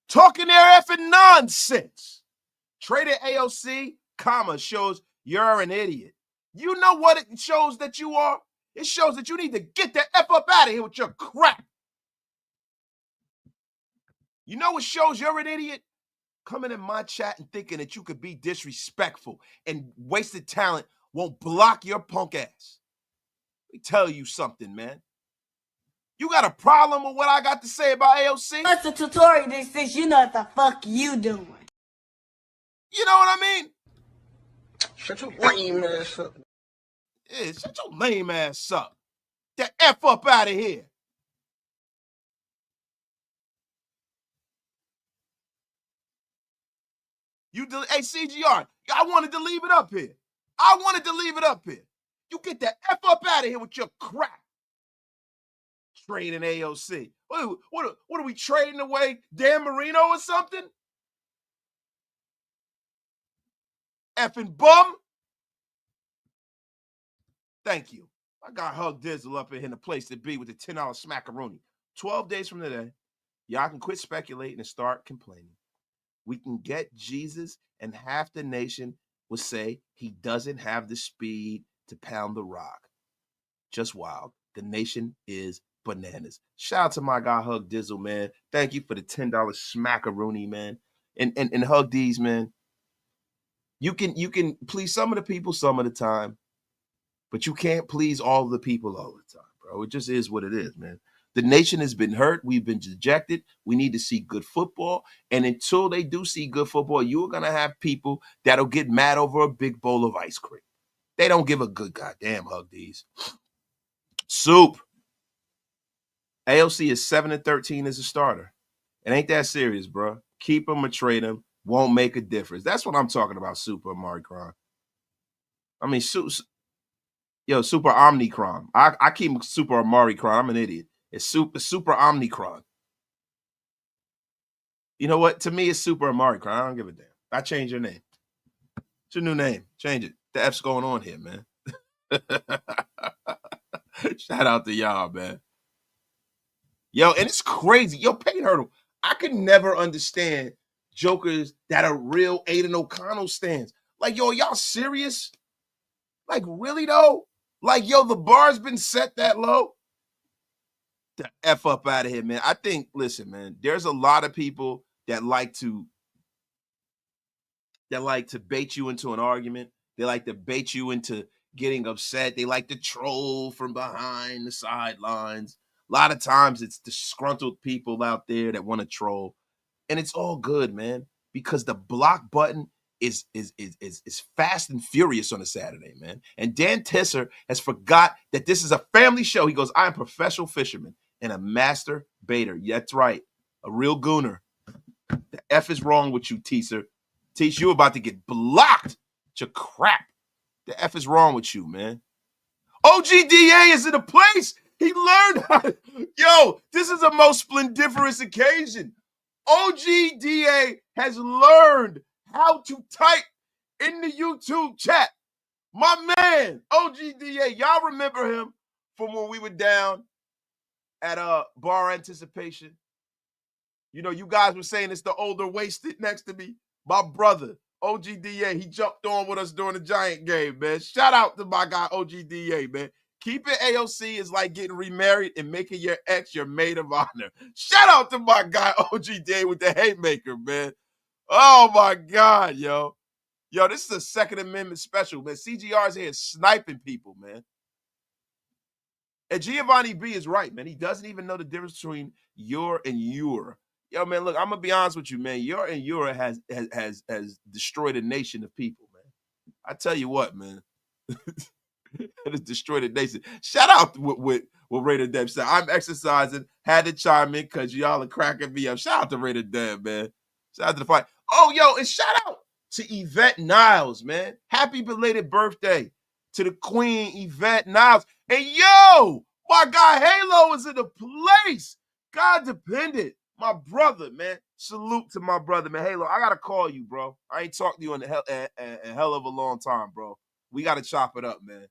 talking their effing nonsense. Traded AOC, shows you're an idiot. You know what it shows that you are? It shows that you need to get the F up out of here with your crap. You know what shows you're an idiot? Coming in my chat and thinking that you could be disrespectful and wasted talent won't block your punk ass. Let me tell you something, man. You got a problem with what I got to say about AOC? That's a tutorial that says you know what the fuck you doing. You know what I mean? Shut your lame ass up. Yeah, shut your lame ass up. The F up out of here. Hey, CGR, I wanted to leave it up here. I wanted to leave it up here. You get the F up out of here with your crap. Trading AOC. What are we trading away? Dan Marino or something? Effing bum. Thank you. I got Hug Dizzle up in the place to be with the $10 smackaroonie. 12 days from today, y'all can quit speculating and start complaining. We can get Jesus, and half the nation will say he doesn't have the speed to pound the rock. Just wild. The nation is bananas. Shout out to my guy Hug Dizzle, man. Thank you for the $10 smackaroonie, man. And Hug D's, man. You can please some of the people some of the time, but you can't please all the people all the time, bro. It just is what it is, man. The nation has been hurt. We've been dejected. We need to see good football. And until they do see good football, you're going to have people that'll get mad over a big bowl of ice cream. They don't give a good goddamn, Hug D's. Soup. AOC is 7-13 as a starter. It ain't that serious, bro. Keep him or trade him. Won't make a difference. That's what I'm talking about, Super Amari Kron. I mean, Super Omnicron. I keep Super Amari Kron. I'm an idiot. It's Super Omnicron. You know what? To me, it's Super Amari Kron. I don't give a damn. I changed your name. It's your new name. Change it. The F's going on here, man. Shout out to y'all, man. Yo, and it's crazy. Yo, Payne Hurdle. I could never understand jokers that are real Aidan O'Connell stands. Like, yo, y'all serious? Like, really, though? Like, yo, the bar's been set that low? The F up out of here, man. I think, listen, man, there's a lot of people that like to bait you into an argument. They like to bait you into getting upset. They like to troll from behind the sidelines. A lot of times it's disgruntled people out there that want to troll. And it's all good, man, because the block button is fast and furious on a Saturday, man. And Dan Tisser has forgot that this is a family show. He goes, I am a professional fisherman and a master baiter. Yeah, that's right. A real gooner. The F is wrong with you, Tisser. Tish, you about to get blocked. Your crap. The F is wrong with you, man. OGDA is in a place. He learned how to, yo, this is a most splendiferous occasion. OGDA has learned how to type in the YouTube chat. My man, OGDA, y'all remember him from when we were down at Bar Anticipation? You know, you guys were saying it's the older wasted next to me. My brother, OGDA, he jumped on with us during the Giant game, man. Shout out to my guy, OGDA, man. Keeping AOC is like getting remarried and making your ex your maid of honor. Shout out to my guy, OGDA, with the haymaker, man. Oh, my God, yo. Yo, this is a Second Amendment special, man. CGR's here sniping people, man. And Giovanni B is right, man. He doesn't even know the difference between your and your. Yo, man, look, I'm going to be honest with you, man. Your and your has destroyed a nation of people, man. I tell you what, man. It has destroyed a nation. Shout out with Raider Deb said. I'm exercising. Had to chime in because y'all are cracking me up. Shout out to Raider Deb, man. Shout out to the fight. Oh, yo, and shout out to Yvette Niles, man. Happy belated birthday to the queen, Yvette Niles. And yo, my guy Halo is in the place. God dependent. My brother, man. Salute to my brother, man. Halo, I got to call you, bro. I ain't talked to you in a hell of a long time, bro. We got to chop it up, man.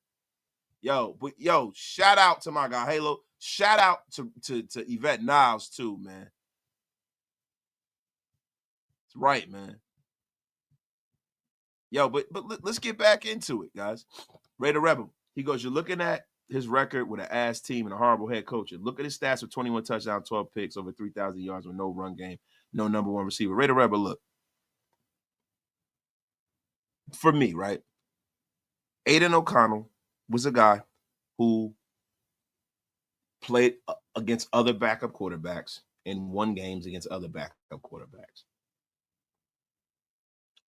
Yo, shout out to my guy Halo. Shout out to Yvette Niles too, man. That's right, man. Yo, but let's get back into it, guys. Raider Rebel. He goes, you're looking at his record with an ass team and a horrible head coach. And look at his stats with 21 touchdowns, 12 picks, over 3,000 yards with no run game, no number one receiver. Raider Rebel, look. For me, right? Aidan O'Connell was a guy who played against other backup quarterbacks and won games against other backup quarterbacks.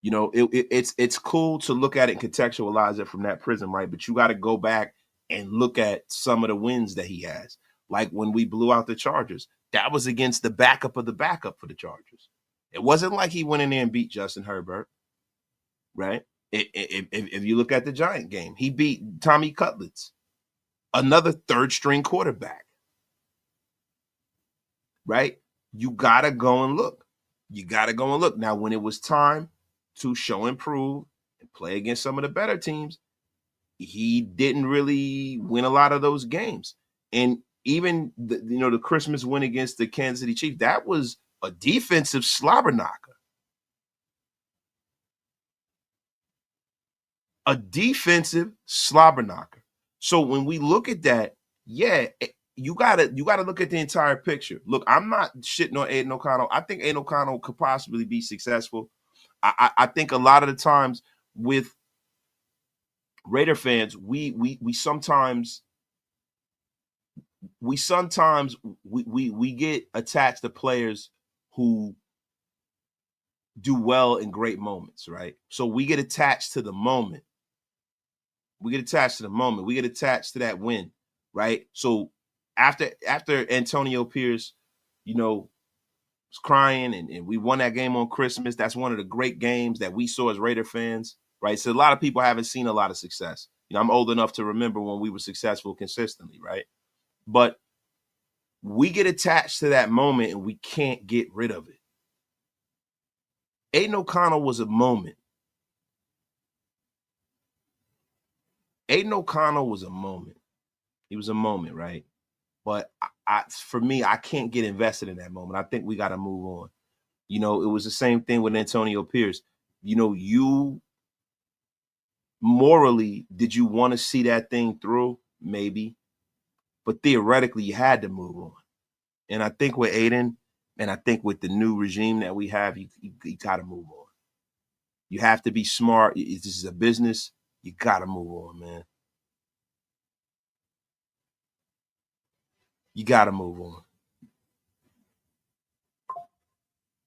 You know, it's cool to look at it and contextualize it from that prism, right? But you got to go back and look at some of the wins that he has. Like when we blew out the Chargers, that was against the backup of the backup for the Chargers. It wasn't like he went in there and beat Justin Herbert. right? If you look at the Giant game, he beat Tommy Cutlets, another third string quarterback, right? You got to go and look. You got to go and look. Now, when it was time to show and prove and play against some of the better teams, he didn't really win a lot of those games. And even the Christmas win against the Kansas City Chiefs, that was a defensive slobber knocker. A defensive slobber knocker. So when we look at that, yeah, you gotta look at the entire picture. Look, I'm not shitting on Aidan O'Connell. I think Aidan O'Connell could possibly be successful. I think a lot of the times with Raider fans, we sometimes get attached to players who do well in great moments, right? So we get attached to the moment. We get attached to the moment. We get attached to that win, right? So after Antonio Pierce, was crying and we won that game on Christmas, that's one of the great games that we saw as Raider fans, right? So a lot of people haven't seen a lot of success. I'm old enough to remember when we were successful consistently, right? But we get attached to that moment and we can't get rid of it. Aidan O'Connell was a moment. Aidan O'Connell was a moment. He was a moment, right? But for me, I can't get invested in that moment. I think we got to move on. It was the same thing with Antonio Pierce. You morally, did you want to see that thing through? Maybe. But theoretically, you had to move on. And I think with Aidan, and I think with the new regime that we have, you got to move on. You have to be smart. This is a business. You got to move on, man. You got to move on.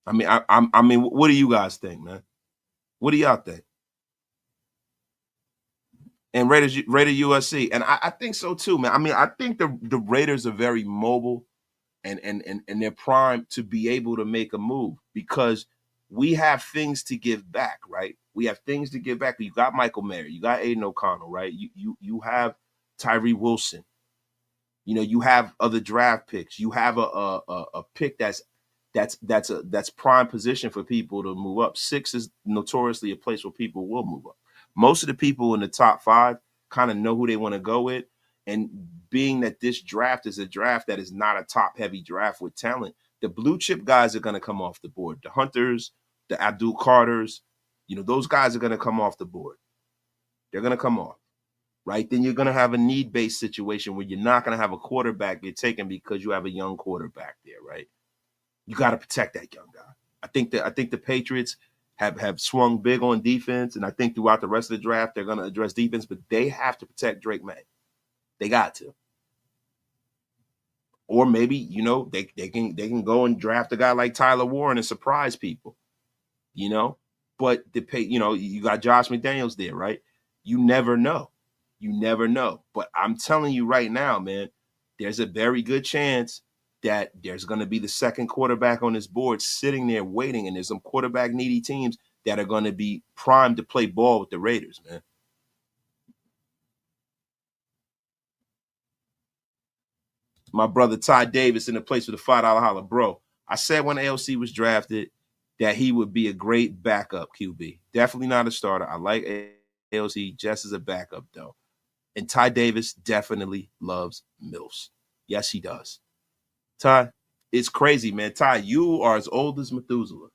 I mean, what do you guys think, man? What do y'all think? And Raider USC, and I think so too, man. I mean, I think the Raiders are very mobile, and they're primed to be able to make a move because we have things to give back, right? We have things to give back. You got Michael Mayer, you got Aidan O'Connell, right? You have Tyree Wilson. You have other draft picks. You have a pick that's prime position for people to move up. 6 is notoriously a place where people will move up. Most of the people in the top 5 kind of know who they want to go with. And being that this draft is a draft that is not a top-heavy draft with talent, the blue chip guys are going to come off the board. The Hunters, the Abdul Carters, those guys are going to come off the board. They're going to come off, right? Then you're going to have a need-based situation where you're not going to have a quarterback get taken because you have a young quarterback there, right? You got to protect that young guy. I think the Patriots have swung big on defense, and I think throughout the rest of the draft they're going to address defense, but they have to protect Drake May. They got to. Or maybe, they can go and draft a guy like Tyler Warren and surprise people, But you got Josh McDaniels there, right? You never know. You never know. But I'm telling you right now, man, there's a very good chance that there's going to be the second quarterback on this board sitting there waiting, and there's some quarterback needy teams that are going to be primed to play ball with the Raiders, man. My brother Ty Davis in the place with a $5 holler. Bro, I said when AOC was drafted that he would be a great backup QB. Definitely not a starter. I like AOC just as a backup, though. And Ty Davis definitely loves MILFs. Yes, he does. Ty, it's crazy, man. Ty, you are as old as Methuselah.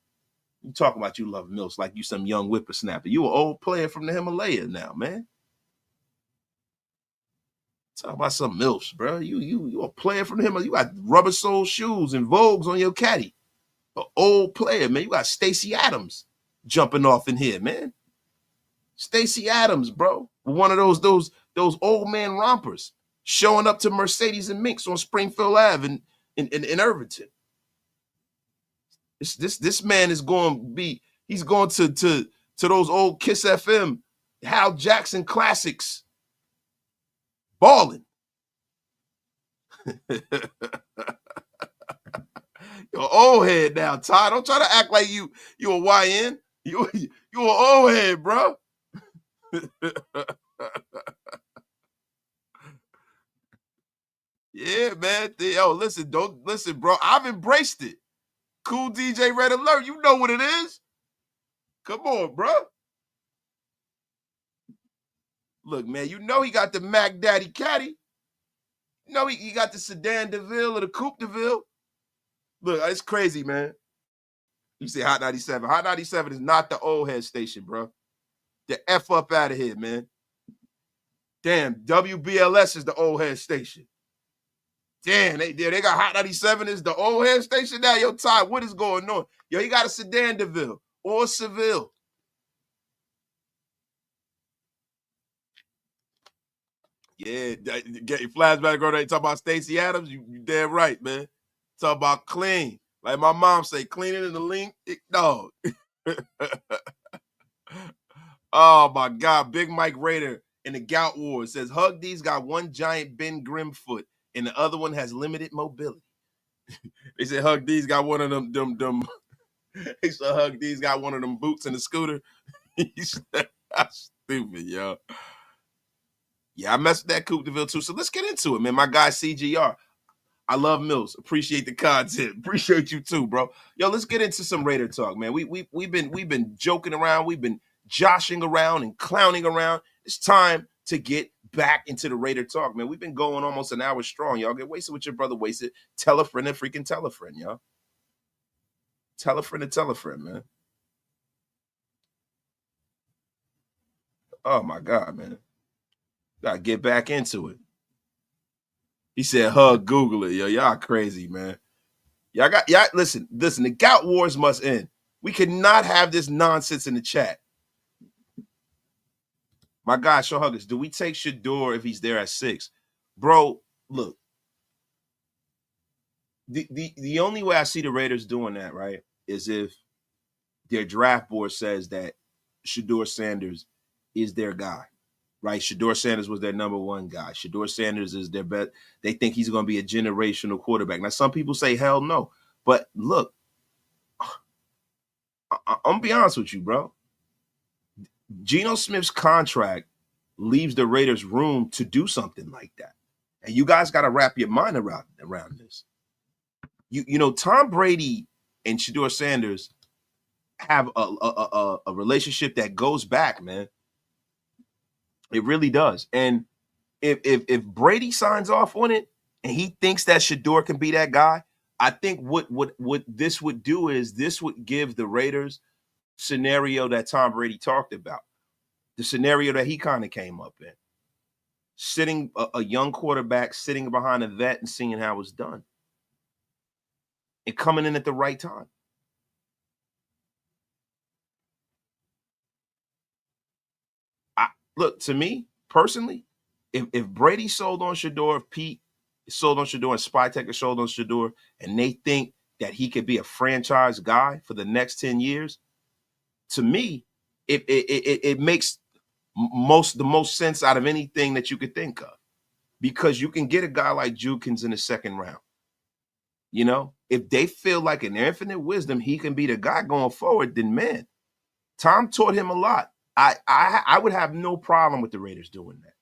You talking about you love MILFs like you some young whippersnapper. You an old player from the Himalaya now, man. Talk about some MILFs, bro. You a player from the Himalaya. You got rubber sole shoes and Vogues on your caddy. An old player, man. You got Stacey Adams jumping off in here, man. Stacey Adams, bro. One of those old man rompers showing up to Mercedes and Minks on Springfield Ave in Irvington. This man is going to be, he's going to those old Kiss FM, Hal Jackson classics, balling. You're old head now, Ty. Don't try to act like you a YN. You an old head, bro. Yeah, man. Yo, listen, bro. I've embraced it. Cool DJ Red Alert. You know what it is. Come on, bro. Look, man, you know he got the Mac Daddy Caddy. You know he got the Sedan DeVille or the Coupe DeVille. Look, it's crazy, man. You say Hot 97. Hot 97 is not the old head station, bro. The F up out of here, man. Damn, WBLS is the old head station. Damn, they got Hot 97 is the old head station now. Yo, Ty, what is going on? Yo, he got a Sedan DeVille or Seville. Yeah, get your flashback, girl. They talk about Stacey Adams. You damn right, man. Talk about clean. Like my mom say, cleaning in the link, dog. Oh my God, Big Mike Raider in the Gout Wars says Hug D's got one giant Ben Grimm foot and the other one has limited mobility. They said Hug D's got one of them. They said Hug D's got one of them boots in the scooter. That's stupid, yo. Yeah, I messed with that Coupe DeVille too. So let's get into it, man. My guy CGR. I love Mills. Appreciate the content. Appreciate you too, bro. Yo, let's get into some Raider talk, man. We've been joking around. We've been joshing around and clowning around. It's time to get back into the Raider talk, man. We've been going almost an hour strong, y'all. Get wasted with your brother wasted. Tell a friend and freaking tell a friend, y'all. Tell a friend and tell a friend, man. Oh my God, man. Gotta get back into it. He said, "Hug, Google it, yo. Y'all crazy, man. Y'all listen. The Gout Wars must end. We cannot have this nonsense in the chat." My guy, Show Huggers, do we take Shedeur if he's there at 6? Bro, look. The only way I see the Raiders doing that, right, is if their draft board says that Shedeur Sanders is their guy. Right, Shedeur Sanders was their number one guy. Shedeur Sanders is their best. They think he's going to be a generational quarterback. Now, some people say, hell no. But look, I'm going to be honest with you, bro. Geno Smith's contract leaves the Raiders room to do something like that. And you guys got to wrap your mind around this. You know, Tom Brady and Shedeur Sanders have a relationship that goes back, man. It really does. And if Brady signs off on it and he thinks that Shedeur can be that guy, I think what this would do is this would give the Raiders scenario that Tom Brady talked about, the scenario that he kind of came up in, sitting a young quarterback, sitting behind a vet and seeing how it's done and coming in at the right time. Look, to me personally, if Brady sold on Shedeur, if Pete sold on Shedeur and Spytek is sold on Shedeur, and they think that he could be a franchise guy for the next 10 years, to me, it makes the most sense out of anything that you could think of. Because you can get a guy like Jukins in the second round. You know, if they feel like in their infinite wisdom he can be the guy going forward, then man, Tom taught him a lot. I would have no problem with the Raiders doing that.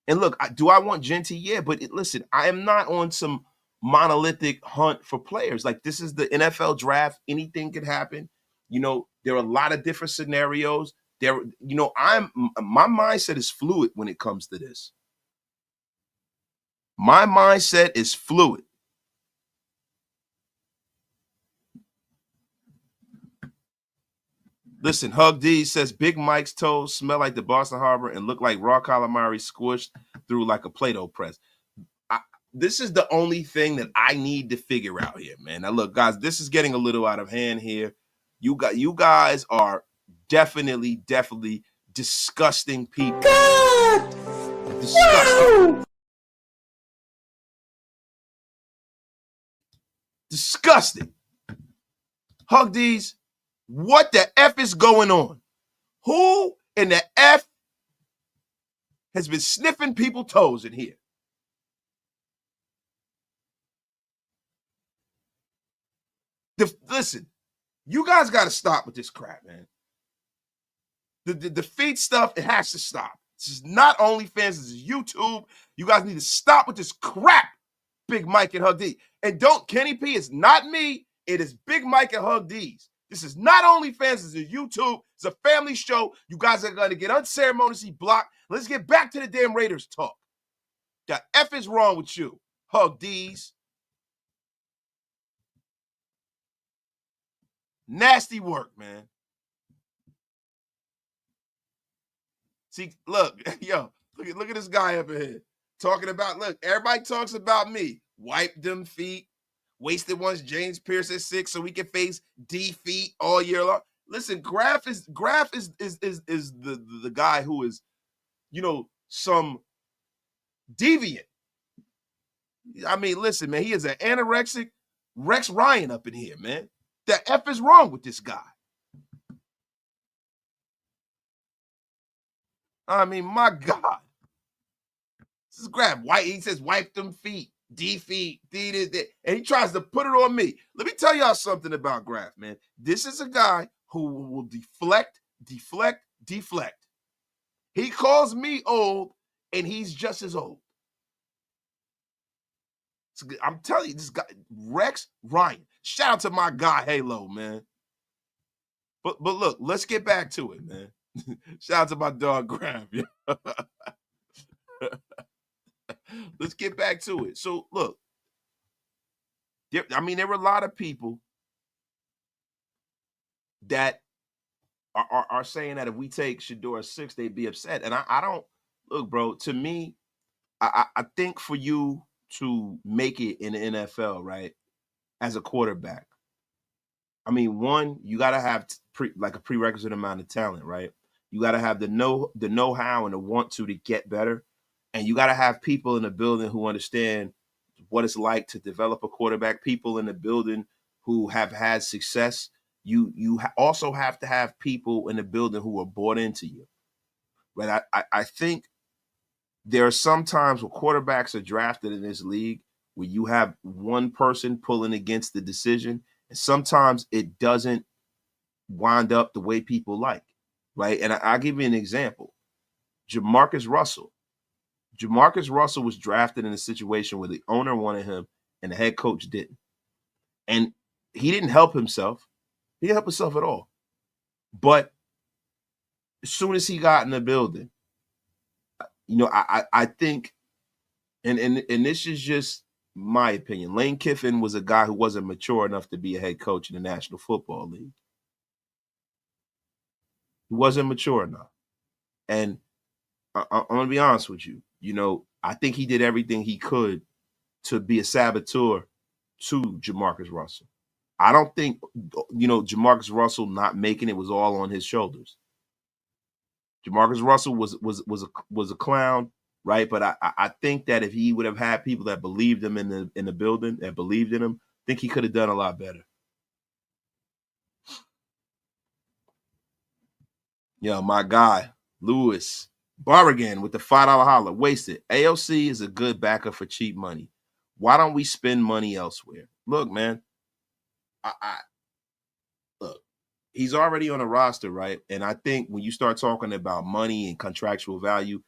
And look, do I want Genty? Yeah, but listen, I am not on some monolithic hunt for players. Like, this is the NFL draft. Anything could happen. You know, there are a lot of different scenarios. My mindset is fluid when it comes to this. My mindset is fluid. Listen, Hug D says Big Mike's toes smell like the Boston Harbor and look like raw calamari squished through like a Play-Doh press. This is the only thing that I need to figure out here, man. Now, look, guys, this is getting a little out of hand here. You guys are definitely disgusting people. God! Disgusting. No! Disgusting. Hug D's. What the F is going on? Who in the F has been sniffing people's toes in here? Listen, You guys got to stop with this crap, man. The feed stuff, it has to stop. This is not OnlyFans, this is YouTube. You guys need to stop with this crap, Big Mike and Hug D. And don't, Kenny P, it's not me. It is Big Mike and Hug D's. This is not OnlyFans, this is YouTube. It's a family show. You guys are going to get unceremoniously blocked. Let's get back to the damn Raiders talk. The F is wrong with you, Hug D's. Nasty work, man. See, look, yo, look at this guy up here talking about, look, everybody talks about me. Wipe them feet. Wasted once James Pierce at 6 so we can face D feet all year long. Listen, Graf is the guy who is, some deviant. I mean, listen, man, he is an anorexic Rex Ryan up in here, man. The F is wrong with this guy. I mean, my God. This is Graf. He says, wipe them feet. D feet, D this, that. And he tries to put it on me. Let me tell y'all something about Graf, man. This is a guy who will deflect. He calls me old, and he's just as old. I'm telling you, this guy, Rex Ryan. Shout out to my guy, Halo, man. But look, let's get back to it, man. Shout out to my dog, Graf. Yeah. Let's get back to it. So, look, there were a lot of people that are saying that if we take Shedeur 6, they'd be upset. And I don't, look, bro, to me, I think for you to make it in the NFL, right, as a quarterback, I mean, one, you got to have a prerequisite amount of talent, right? You got to have the know-how and the want to get better. And you got to have people in the building who understand what it's like to develop a quarterback, people in the building who have had success. You also have to have people in the building who are bought into you. Right? I think there are some times where quarterbacks are drafted in this league where you have one person pulling against the decision, and sometimes it doesn't wind up the way people like, right? And I'll give you an example. Jamarcus Russell was drafted in a situation where the owner wanted him and the head coach didn't. And he didn't help himself. He didn't help himself at all. But as soon as he got in the building, I think, and this is just my opinion, Lane Kiffin was a guy who wasn't mature enough to be a head coach in the National Football League. He wasn't mature enough. And I'm going to be honest with you. I think he did everything he could to be a saboteur to Jamarcus Russell. I don't think, Jamarcus Russell not making it was all on his shoulders. Jamarcus Russell was a clown, right? But I think that if he would have had people that believed him in the building, that believed in him, I think he could have done a lot better. My guy, Lewis Barrigan with the $5 holler. Wasted. AOC is a good backup for cheap money. Why don't we spend money elsewhere? Look, man, look, he's already on a roster, right? And I think when you start talking about money and contractual value,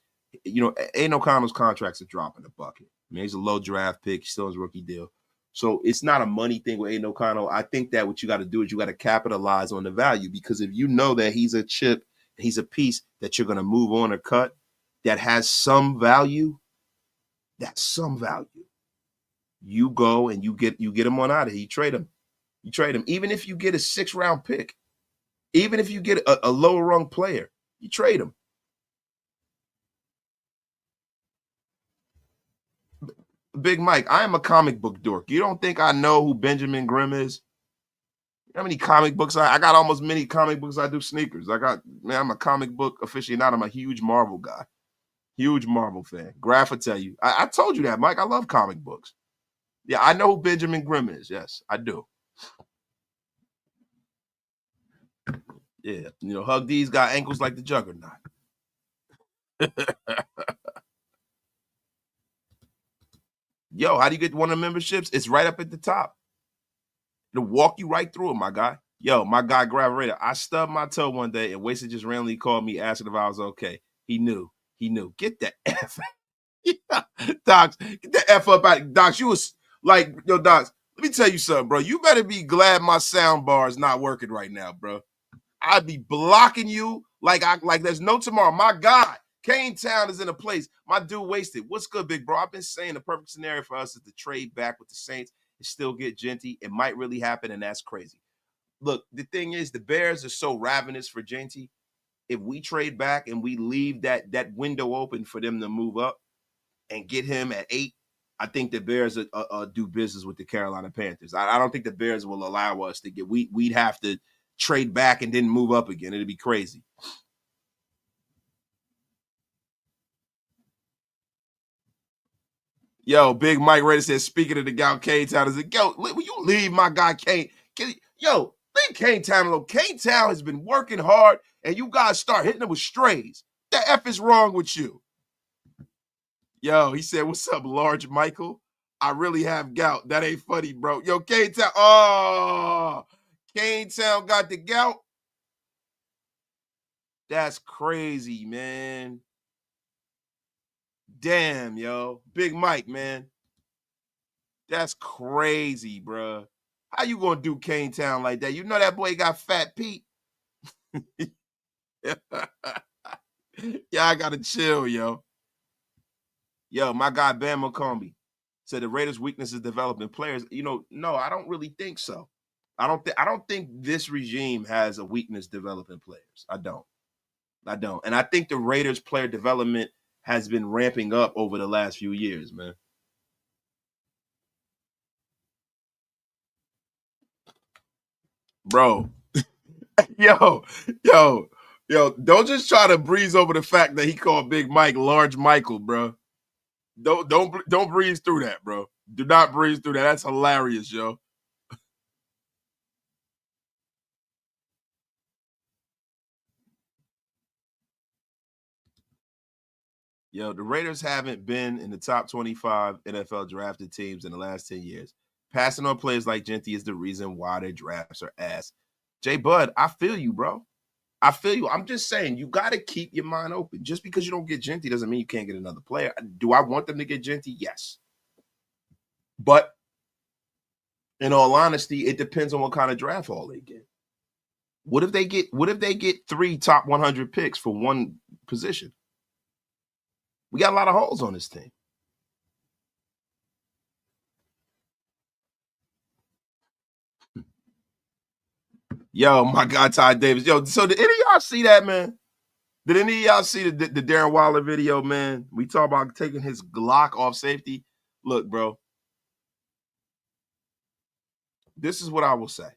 Aidan O'Connell's contract's a drop in the bucket. I mean, he's a low draft pick. He's still in his rookie deal. So it's not a money thing with Aidan O'Connell. I think that what you got to do is you got to capitalize on the value, because if you know that he's a chip, he's a piece that you're going to move on or cut that has some value, that's some value. You go and you get him on out of here. You trade him. Even if you get a 6th-round pick, even if you get a lower-rung player, you trade him. Big Mike, I am a comic book dork. You don't think I know who Benjamin Grimm is? You know how many comic books I got? Almost many comic books I do sneakers. I'm a comic book aficionado. I'm a huge Marvel guy. Huge Marvel fan. Graf will tell you. I told you that, Mike. I love comic books. Yeah, I know who Benjamin Grimm is. Yes, I do. Yeah, Hug D's got ankles like the Juggernaut. Yo, how do you get one of the memberships? It's right up at the top. It'll walk you right through it, my guy. Yo, my guy Graverator, I stubbed my toe one day and Wasted just randomly called me asking if I was okay. He knew. Get the F. Docs, get the F up out. Docs, you was like, yo, Docs, let me tell you something, bro. You better be glad my sound bar is not working right now, bro. I'd be blocking you like there's no tomorrow. My God, Kane Town is in a place. My dude Wasted. What's good, big bro? I've been saying the perfect scenario for us is to trade back with the Saints and still get Genty. It might really happen, and that's crazy. Look, the thing is, the Bears are so ravenous for Genty. If we trade back and we leave that window open for them to move up and get him at 8, I think the Bears do business with the Carolina Panthers. I don't think the Bears will allow us to get. We'd have to trade back and then move up again. It'd be crazy. Yo, Big Mike Reddy says, speaking of the guy Kane Town, is like, yo, will you leave my guy Kane? Yo, leave Kane Town alone. Kane Town has been working hard, and you guys start hitting him with strays. The F is wrong with you? Yo, he said, what's up, Large Michael? I really have gout. That ain't funny, bro. Yo, Kane Town. Oh, Kane Town got the gout. That's crazy, man. Damn, yo. Big Mike, man. That's crazy, bro. How you gonna do Kane Town like that? You know that boy got Fat Pete. Yeah, I gotta chill, yo. Yo, my guy Bam McCombie said the Raiders' weakness is developing players. No, I don't really think so. I don't think this regime has a weakness developing players. I don't. And I think the Raiders' player development has been ramping up over the last few years, man. Bro. yo, don't just try to breeze over the fact that he called Big Mike Large Michael, bro. Don't breeze through that, bro. Do not breeze through that. That's hilarious, yo. Yo, the Raiders haven't been in the top 25 NFL drafted teams in the last 10 years. Passing on players like Genty is the reason why their drafts are ass. Jay Bud, I feel you, bro. I feel you. I'm just saying, you got to keep your mind open. Just because you don't get Genty doesn't mean you can't get another player. Do I want them to get Genty? Yes. But in all honesty, it depends on what kind of draft haul they get. What if they get 3 top 100 picks for one position? We got a lot of holes on this team. Yo, my God, Ty Davis. Yo, so did any of y'all see that, man? Did any of y'all see the Darren Waller video, man? We talk about taking his Glock off safety. Look, bro, this is what I will say.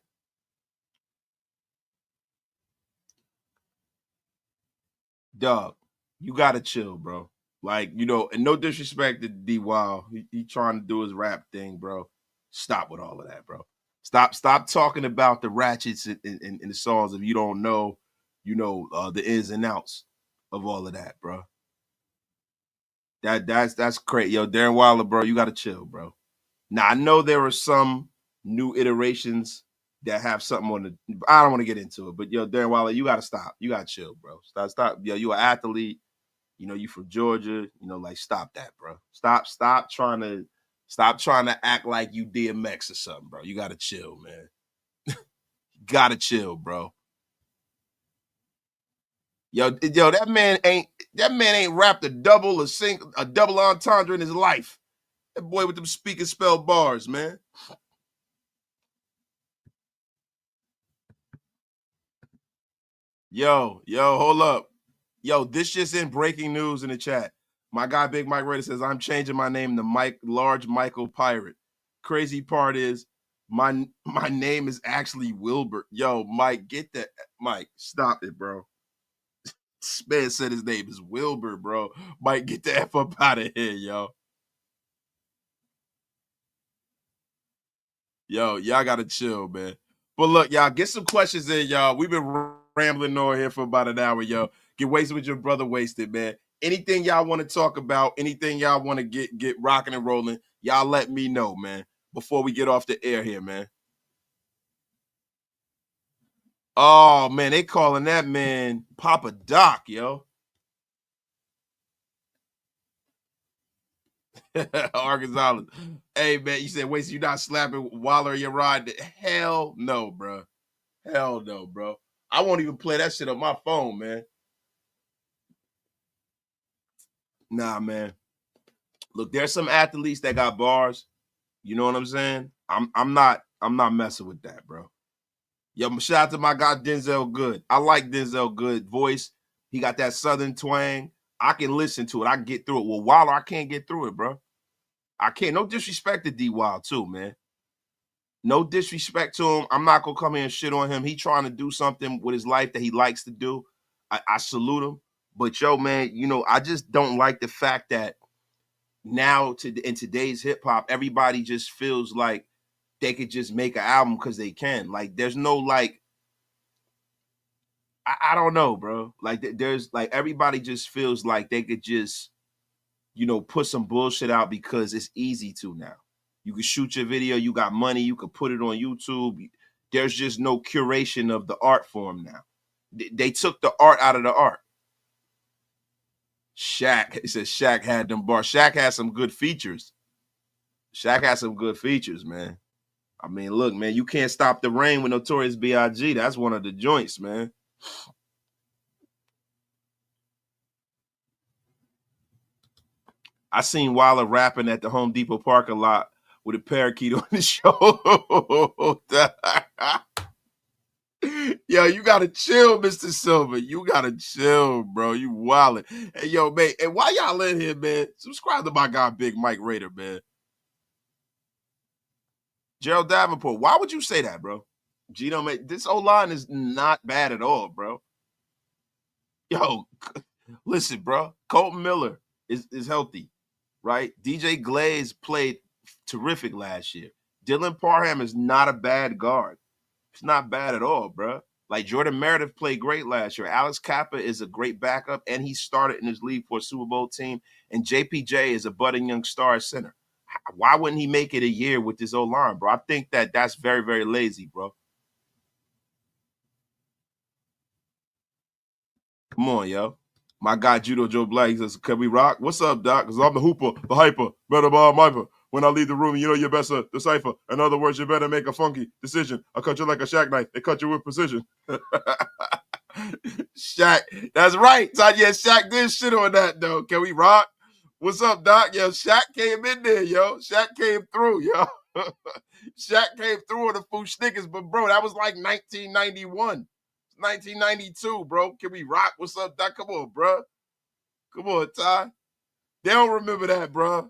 Dog, you got to chill, bro. Like, and no disrespect to D Wild. He trying to do his rap thing, bro. Stop with all of that, bro. Stop talking about the ratchets and the songs if you don't know, the ins and outs of all of that, bro. That's crazy. Yo, Darren Waller, bro, you got to chill, bro. Now, I know there are some new iterations that have something on the. I don't want to get into it, but yo, Darren Waller, you got to stop. You got to chill, bro. Stop. Yo, you an athlete. You from Georgia. Like stop that, bro. Stop trying to act like you DMX or something, bro. You got to chill, man. Got to chill, bro. Yo, that man ain't rapped a double entendre in his life. That boy with them speaking spell bars, man. Yo, hold up. Yo, this just in breaking news in the chat. My guy Big Mike Reddy says, I'm changing my name to Large Michael Pirate. Crazy part is my name is actually Wilbur. Yo, Mike, Mike, stop it, bro. This man said his name is Wilbur, bro. Mike, get the F up out of here, yo. Yo, y'all gotta chill, man. But look, y'all, get some questions in, y'all. We've been rambling on here for about an hour, yo. Get wasted with your brother Wasted, man. Anything y'all want to talk about, anything y'all want to get rocking and rolling, y'all let me know, man, before we get off the air here, man. Oh man, they calling that man Papa Doc, yo. Arkansas. Hey man, you said, wait, so you not slapping Waller in your ride? Hell no, bro. Hell no, bro. I won't even play that shit on my phone, man. Nah, man. Look, there's some athletes that got bars. You know what I'm saying? I'm not messing with that, bro. Yo, shout out to my guy Denzel Good. I like Denzel Good voice. He got that southern twang. I can listen to it. I can get through it. Well, Waller, I can't get through it, bro. I can't. No disrespect to D Wild too, man. No disrespect to him. I'm not gonna come here and shit on him. He trying to do something with his life that he likes to do. I salute him. But yo, man, I just don't like the fact that now in today's hip hop, everybody just feels like they could just make an album because they can. Like, there's no like, I don't know, bro. Like, there's like everybody just feels like they could just, put some bullshit out because it's easy to now. You can shoot your video, you got money, you can put it on YouTube. There's just no curation of the art form now. They took the art out of the art. Shaq, it says Shaq had them bars. Shaq had some good features. Shaq had some good features, man. I mean, look, man, you can't stop the rain with Notorious B.I.G. That's one of the joints, man. I seen Waller rapping at the Home Depot parking lot with a parakeet on his shoulder. Yo, you gotta chill, Mr. Silver. You gotta chill, bro. You wildin'. Hey, yo, man, and why y'all in here, man? Subscribe to my guy, Big Mike Raider, man. Gerald Davenport, why would you say that, bro? Gino, man, this O-line is not bad at all, bro. Yo, listen, bro. Colton Miller is healthy, right? DJ Glaze played terrific last year. Dylan Parham is not a bad guard. It's not bad at all, bro. Like, Jordan Meredith played great last year. Alex Kappa is a great backup, and he started in his league for a Super Bowl team. And JPJ is a budding young star center. Why wouldn't he make it a year with this O-line, bro? I think that's very, very lazy, bro. Come on, yo. My guy Judo Joe Black, he says, can we rock? What's up, Doc? Because I'm the hooper, the hyper, better ball myper. When I leave the room, you know you better decipher. In other words, you better make a funky decision. I cut you like a Shaq knife. They cut you with precision. Shaq, that's right. Yeah, Shaq did shit on that, though. Can we rock? What's up, Doc? Yo, Shaq came in there, yo. Shaq came through, yo. Shaq came through on the Foo Snickers, but, bro, that was like 1991. 1992, bro. Can we rock? What's up, Doc? Come on, bro. Come on, Ty. They don't remember that, bro.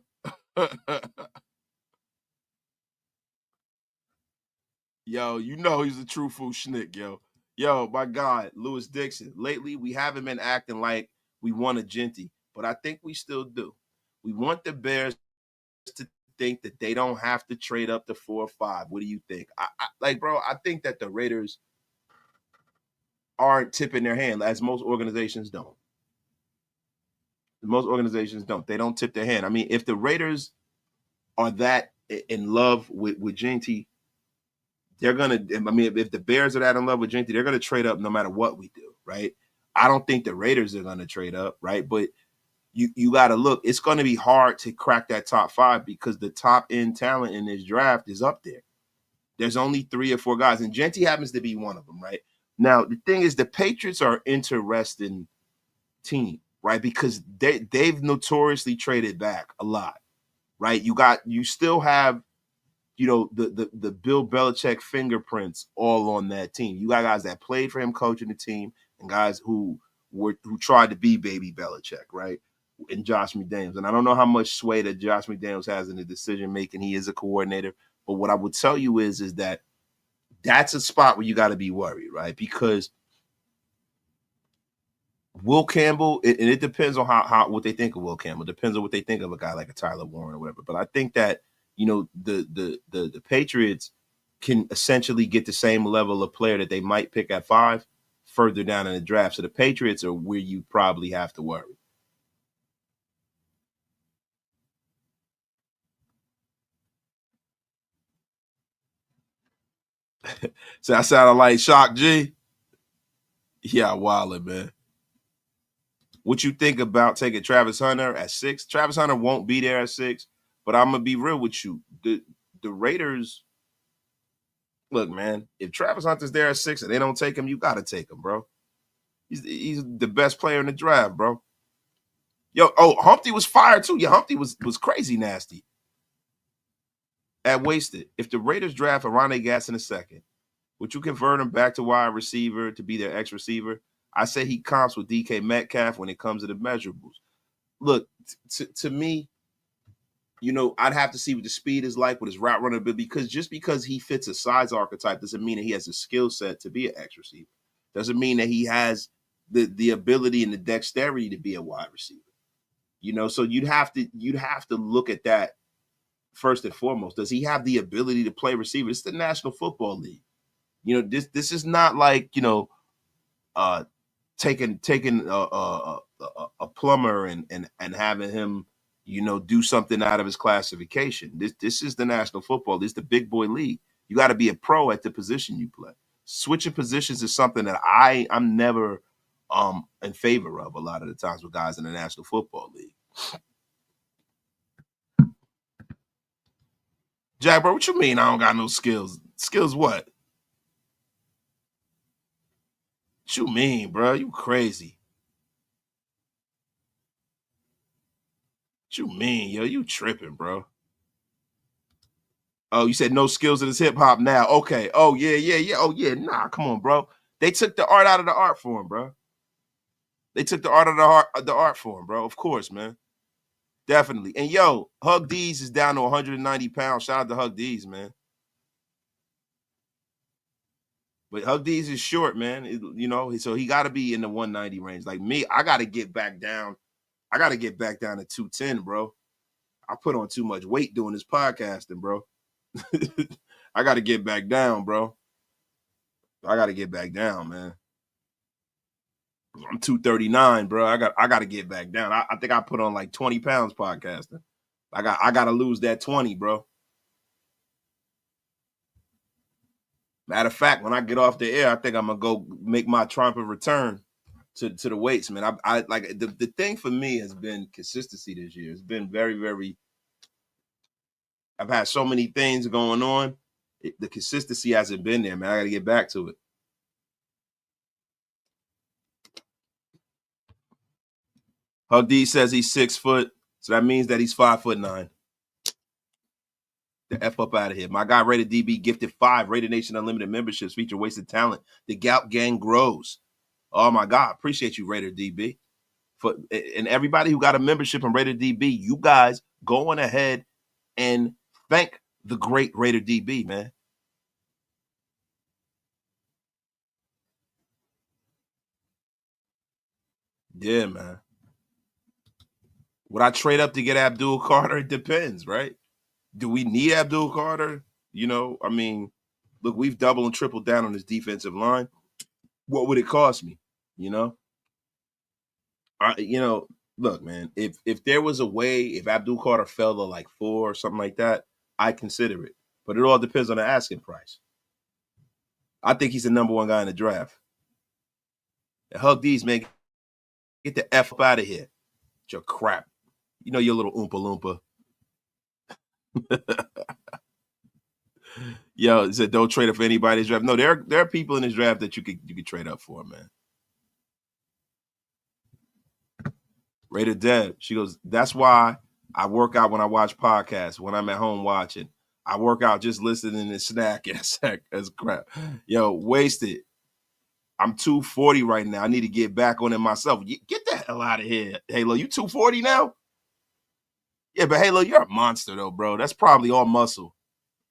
Yo, he's a true Foo Schnick, yo. Yo, my God, Lewis Dixon. Lately, we haven't been acting like we want a Genty, but I think we still do. We want the Bears to think that they don't have to trade up to 4 or 5. What do you think? Bro, I think that the Raiders aren't tipping their hand, as most organizations don't. Most organizations don't. They don't tip their hand. I mean, if the Raiders are that in love with Genty, they're gonna. I mean, if the Bears are that in love with Genty, they're gonna trade up no matter what we do, right? I don't think the Raiders are gonna trade up, right? But you got to look. It's going to be hard to crack that top 5 because the top end talent in this draft is up there. There's only 3 or 4 guys, and Genty happens to be one of them, right? Now the thing is, the Patriots are an interesting team, right? Because they've notoriously traded back a lot, right? You still have the Bill Belichick fingerprints all on that team. You got guys that played for him coaching the team and guys who tried to be baby Belichick, right? And Josh McDaniels. And I don't know how much sway that Josh McDaniels has in the decision making. He is a coordinator. But what I would tell you is that that's a spot where you got to be worried, right? Because Will Campbell, and it depends on how what they think of Will Campbell. It depends on what they think of a guy like a Tyler Warren or whatever. But I think that the Patriots can essentially get the same level of player that they might pick at 5 further down in the draft. So the Patriots are where you probably have to worry. So I sounded like Shock G. Yeah, wildin', man. What you think about taking Travis Hunter at 6? Travis Hunter won't be there at 6, but I'm gonna be real with you. The Raiders, look, man, if Travis Hunter's there at 6 and they don't take him, you gotta take him, bro. He's the best player in the draft, bro. Yo, Humpty was fired too. Yeah, Humpty was crazy nasty. At wasted. If the Raiders draft Ronnie Gatz in a second, would you convert him back to wide receiver to be their X receiver? I say he comps with DK Metcalf when it comes to the measurables. Look, to me, I'd have to see what the speed is like, what his route running, but just because he fits a size archetype doesn't mean that he has a skill set to be an X receiver. Doesn't mean that he has the ability and the dexterity to be a wide receiver. So you'd have to look at that first and foremost. Does he have the ability to play receiver? It's the National Football League. This is not like taking a plumber and having him do something out of his classification. This is the National Football. This is the big boy league. You got to be a pro at the position you play. Switching positions is something that I'm never in favor of a lot of the times with guys in the National Football League. Jack, bro, what you mean I don't got no skills? Skills what? What you mean, bro? You crazy. What you mean, yo? You tripping, bro. Oh, you said no skills in this hip hop now. Okay. Oh, yeah. Oh, yeah. Nah, come on, bro. They took the art out of the art form, bro. They took the art of the art form, bro. Of course, man. Definitely. And yo, Hug D's is down to 190 pounds. Shout out to Hug D's, man. But Hug D's is short, man. So he got to be in the 190 range. Like me, I got to get back down. I got to get back down to 210, bro. I put on too much weight doing this podcasting, bro. I got to get back down, bro. I got to get back down, man. I'm 239, bro. I got to get back down. I think I put on like 20 pounds podcasting. I got to lose that 20, bro. Matter of fact, when I get off the air, I think I'm gonna go make my triumphant return to the weights, man. I like the thing for me has been consistency this year. It's been very, very. I've had so many things going on. The consistency hasn't been there, man. I got to get back to it. Hug D says he's 6 foot, so that means that he's 5'9". The F up out of here. My guy Rated DB gifted 5 Rated Nation Unlimited memberships feature wasted talent. The Gout Gang grows. Oh my God, appreciate you, Rated DB. And everybody who got a membership in Rated DB, you guys go on ahead and thank the great Rated DB, man. Yeah, man. Would I trade up to get Abdul Carter? It depends, right? Do we need Abdul Carter? I mean, look, we've doubled and tripled down on this defensive line. What would it cost me? Look, man, if there was a way, if Abdul Carter fell to like 4 or something like that, I'd consider it. But it all depends on the asking price. I think he's the number 1 guy in the draft. And Hug D's, man, get the F up out of here. Your crap. Your little Oompa Loompa. Yo, it said don't trade up for anybody's draft. No, there are people in this draft that you could trade up for, man. Raider Deb, she goes, that's why I work out when I watch podcasts, when I'm at home watching. I work out just listening and snacking. That's crap. Yo, wasted. I'm 240 right now. I need to get back on it myself. Get the hell out of here, Halo. You 240 now? Yeah, but Halo, you're a monster, though, bro. That's probably all muscle.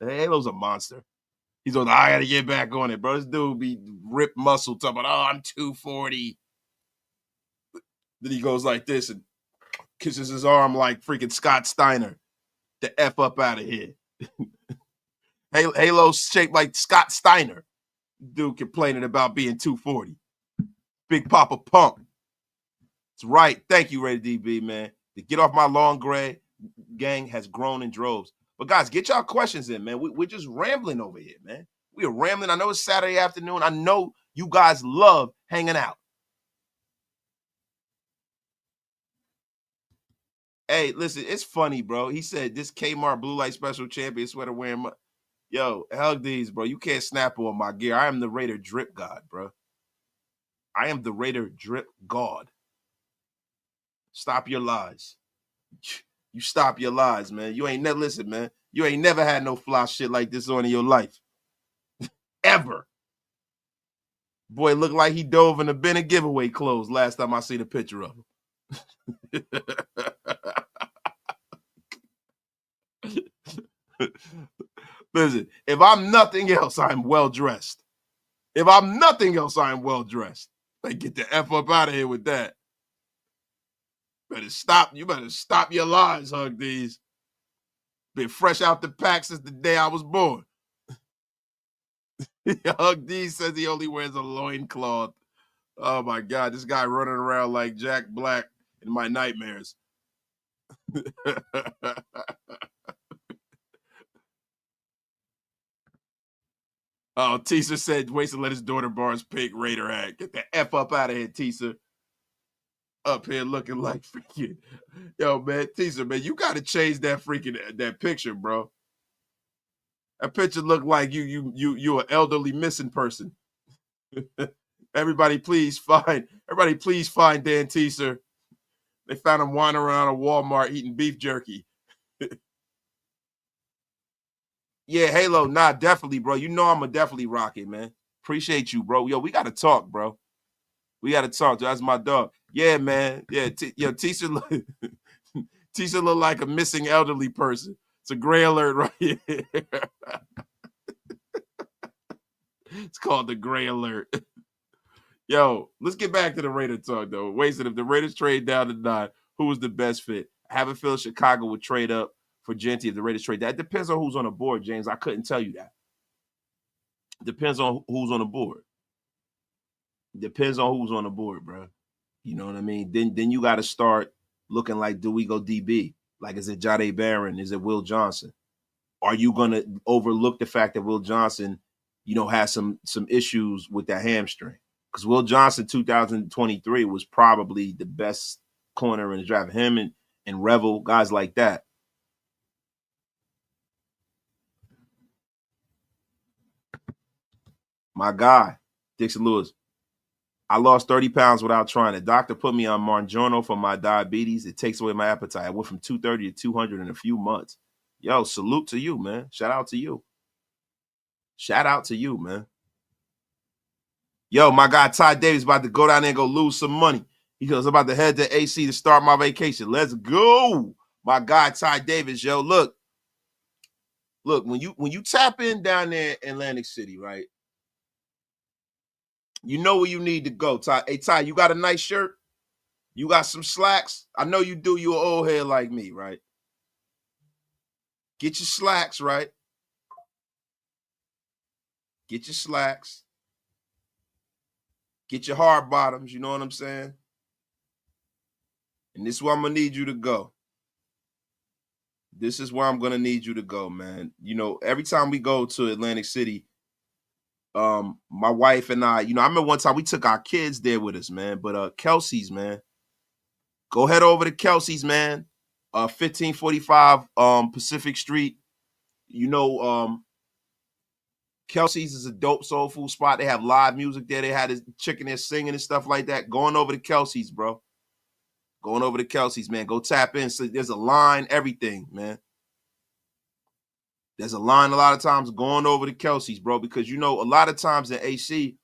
Halo's a monster. He's like, I got to get back on it, bro. This dude be ripped muscle talking about, I'm 240. Then he goes like this and kisses his arm like freaking Scott Steiner. The F up out of here. Halo's shaped like Scott Steiner. Dude complaining about being 240. Big Papa Pump. That's right. Thank you, Rated DB, man. The Get Off My Lawn Gray gang has grown in droves. But guys, get y'all questions in, man. We're just rambling over here, man. We are rambling. I know it's Saturday afternoon. I know you guys love hanging out. Hey, listen, it's funny, bro. He said this Kmart Blue Light Special Champion sweater wearing my. Yo, hug these, bro. You can't snap on my gear. I am the Raider drip god, bro. I am the Raider drip god. Stop your lies. You stop your lies, man. You ain't never listen, man. You ain't never had no fly shit like this on in your life. Ever. Boy, looked like he dove in the Bennett giveaway clothes last time I seen a picture of him. Listen, if I'm nothing else, I'm well dressed. If I'm nothing else, I'm well dressed. Like, get the F up out of here with that. You better stop your lies, Hug These. Been fresh out the pack since the day I was born. Hug These says he only wears a loincloth. Oh my God, this guy running around like Jack Black in my nightmares. Oh, Tisa said waits to let his daughter borrow his pink Raider hat. Get the F up out of here, Tisa. Up here looking like freaking. Yo, man, Tisa, man, you got to change that freaking that picture, bro. That picture look like you an elderly missing person. Everybody please find Dan Tisa. They found him wandering around a Walmart eating beef jerky. Yeah, Halo, nah, definitely, bro. You know I'm going to definitely rock it, man. Appreciate you, bro. Yo, we got to talk, bro. We got to talk. That's my dog. Yeah, man. Yeah, Tisa look like a missing elderly person. It's a gray alert right here. It's called the gray alert. Yo, let's get back to the Raider talk, though. Wasted, if the Raiders trade down to 9, who was the best fit? I have a feeling Chicago would trade up for Genty if the Raiders trade that. It depends on who's on the board, James. I couldn't tell you that. Depends on who's on the board. Depends on who's on the board, bro. You know what I mean? Then you got to start looking like, do we go DB? Like, is it Jahdae Barron? Is it Will Johnson? Are you going to overlook the fact that Will Johnson, has some issues with that hamstring? Because Will Johnson 2023 was probably the best corner in the draft. Him and Revel, guys like that. My guy, Dixon Lewis. I lost 30 pounds without trying. The doctor put me on Mounjaro for my diabetes. It takes away my appetite. I went from 230 to 200 in a few months. Yo, salute to you, man. Shout out to you. Shout out to you, man. Yo, my guy Ty Davis about to go down there and go lose some money. He goes, I'm about to head to AC to start my vacation. Let's go. My guy Ty Davis, yo, look, when you tap in down there in Atlantic City, right? You know where you need to go, Ty. Hey, Ty, you got a nice shirt? You got some slacks? I know you do. You an old head like me, right? Get your slacks, right? Get your slacks. Get your hard bottoms, you know what I'm saying? And this is where I'm going to need you to go. This is where I'm going to need you to go, man. Every time we go to Atlantic City, my wife and I remember one time we took our kids there with us, man. But Kelsey's, man, go head over to Kelsey's, man. 1545 Pacific Street. Kelsey's is a dope soul food spot. They have live music there. They had this chicken there singing and stuff like that. Going over to Kelsey's, bro. Going over to Kelsey's, man. Go tap in. So there's a line, everything, man. There's a line a lot of times going over to Kelsey's, bro, because, a lot of times in AC,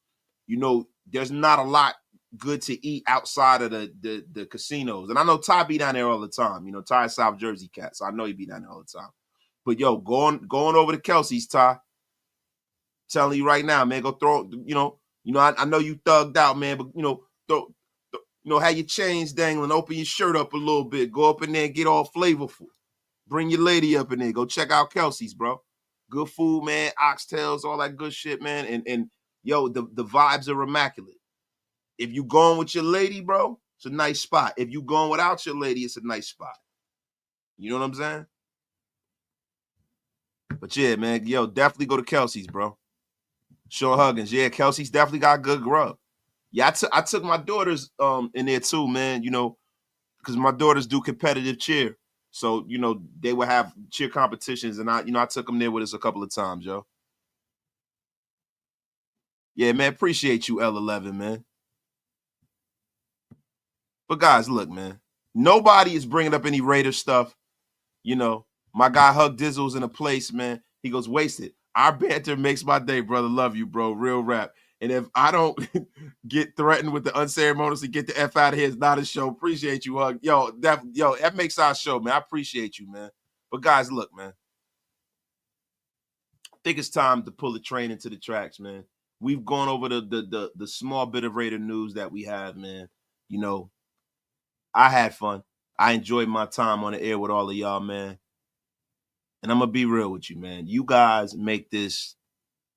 there's not a lot good to eat outside of the casinos. And I know Ty be down there all the time. Ty South Jersey cat, so I know he be down there all the time. But, yo, going over to Kelsey's, Ty, telling you right now, man, go throw, I know you thugged out, man, but, have your chains dangling, open your shirt up a little bit, go up in there and get all flavorful. Bring your lady up in there. Go check out Kelsey's, bro. Good food, man. Oxtails, all that good shit, man. And yo, the vibes are immaculate. If you going with your lady, bro, it's a nice spot. If you going without your lady, it's a nice spot. You know what I'm saying? But yeah, man, yo, definitely go to Kelsey's, bro. Sean Huggins. Yeah, Kelsey's definitely got good grub. Yeah, I took my daughters in there too, man. You know, because my daughters do competitive cheer, so you know they would have cheer competitions, and I took them there with us a couple of times, yo. Yeah, man, appreciate you, L11, man. But guys, look, man, nobody is bringing up any Raider stuff. You know, my guy Hug Dizzle's in a place, man. He goes, wasted. Our banter makes my day, brother. Love you, bro. Real rap. And if I don't get threatened with the unceremoniously get the F out of here, it's not a show. Appreciate you, Hug. That makes our show, man. I appreciate you, man. But guys, look, man. I think it's time to pull the train into the tracks, man. We've gone over the small bit of Raider news that we have, man. You know, I had fun. I enjoyed my time on the air with all of y'all, man. And I'm going to be real with you, man. You guys make this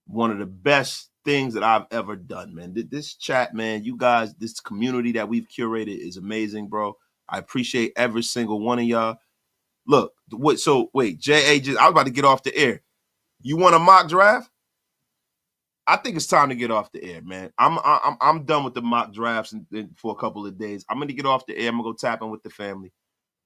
one of the best things that I've ever done, man. This chat, man, you guys, this community that we've curated is amazing, bro. I appreciate every single one of y'all. Look, wait, J.A. I was about to get off the air. You want a mock draft? I think it's time to get off the air, man. I'm done with the mock drafts for a couple of days. I'm going to get off the air. I'm going to go tap in with the family.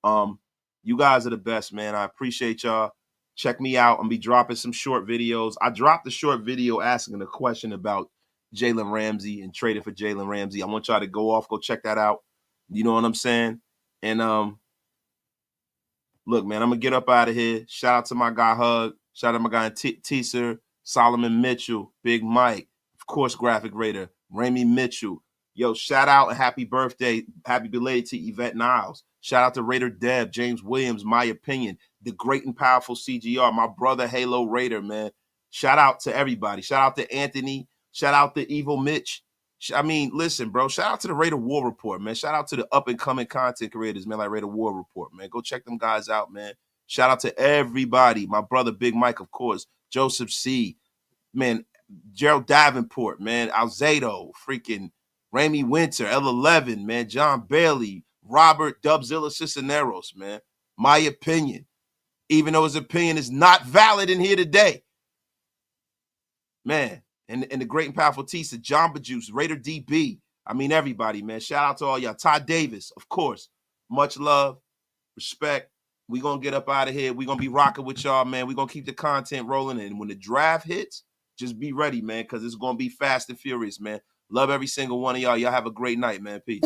You guys are the best, man. I appreciate y'all. Check me out. I'm gonna be dropping some short videos. I dropped a short video asking a question about Jalen Ramsey and trading for Jalen Ramsey. I want y'all to go check that out. You know what I'm saying? And look, man, I'm gonna get up out of here. Shout out to my guy Hug. Shout out to my guy Teaser, Solomon Mitchell, Big Mike, of course, Graphic Raider, Ramy Mitchell. Yo, shout out and happy birthday, happy belated to Yvette Niles. Shout out to Raider Deb, James Williams, My Opinion, the great and powerful CGR, my brother Halo Raider, man. Shout out to everybody. Shout out to Anthony. Shout out to Evil Mitch. I mean, listen, bro. Shout out to the Raider War Report, man. Shout out to the up-and-coming content creators, man, like Raider War Report, man. Go check them guys out, man. Shout out to everybody. My brother Big Mike, of course. Joseph C. Man, Gerald Davenport, man. Alzado, freaking Ramy Winter, L11, man. John Bailey, Robert Dubzilla Cisneros, man. My Opinion. Even though his opinion is not valid in here today. Man, and the great and powerful Tisa, Jamba Juice, Raider DB. I mean, everybody, man. Shout out to all y'all. Todd Davis, of course. Much love, respect. We're going to get up out of here. We're going to be rocking with y'all, man. We're going to keep the content rolling. And when the draft hits, just be ready, man, because it's going to be fast and furious, man. Love every single one of y'all. Y'all have a great night, man. Peace.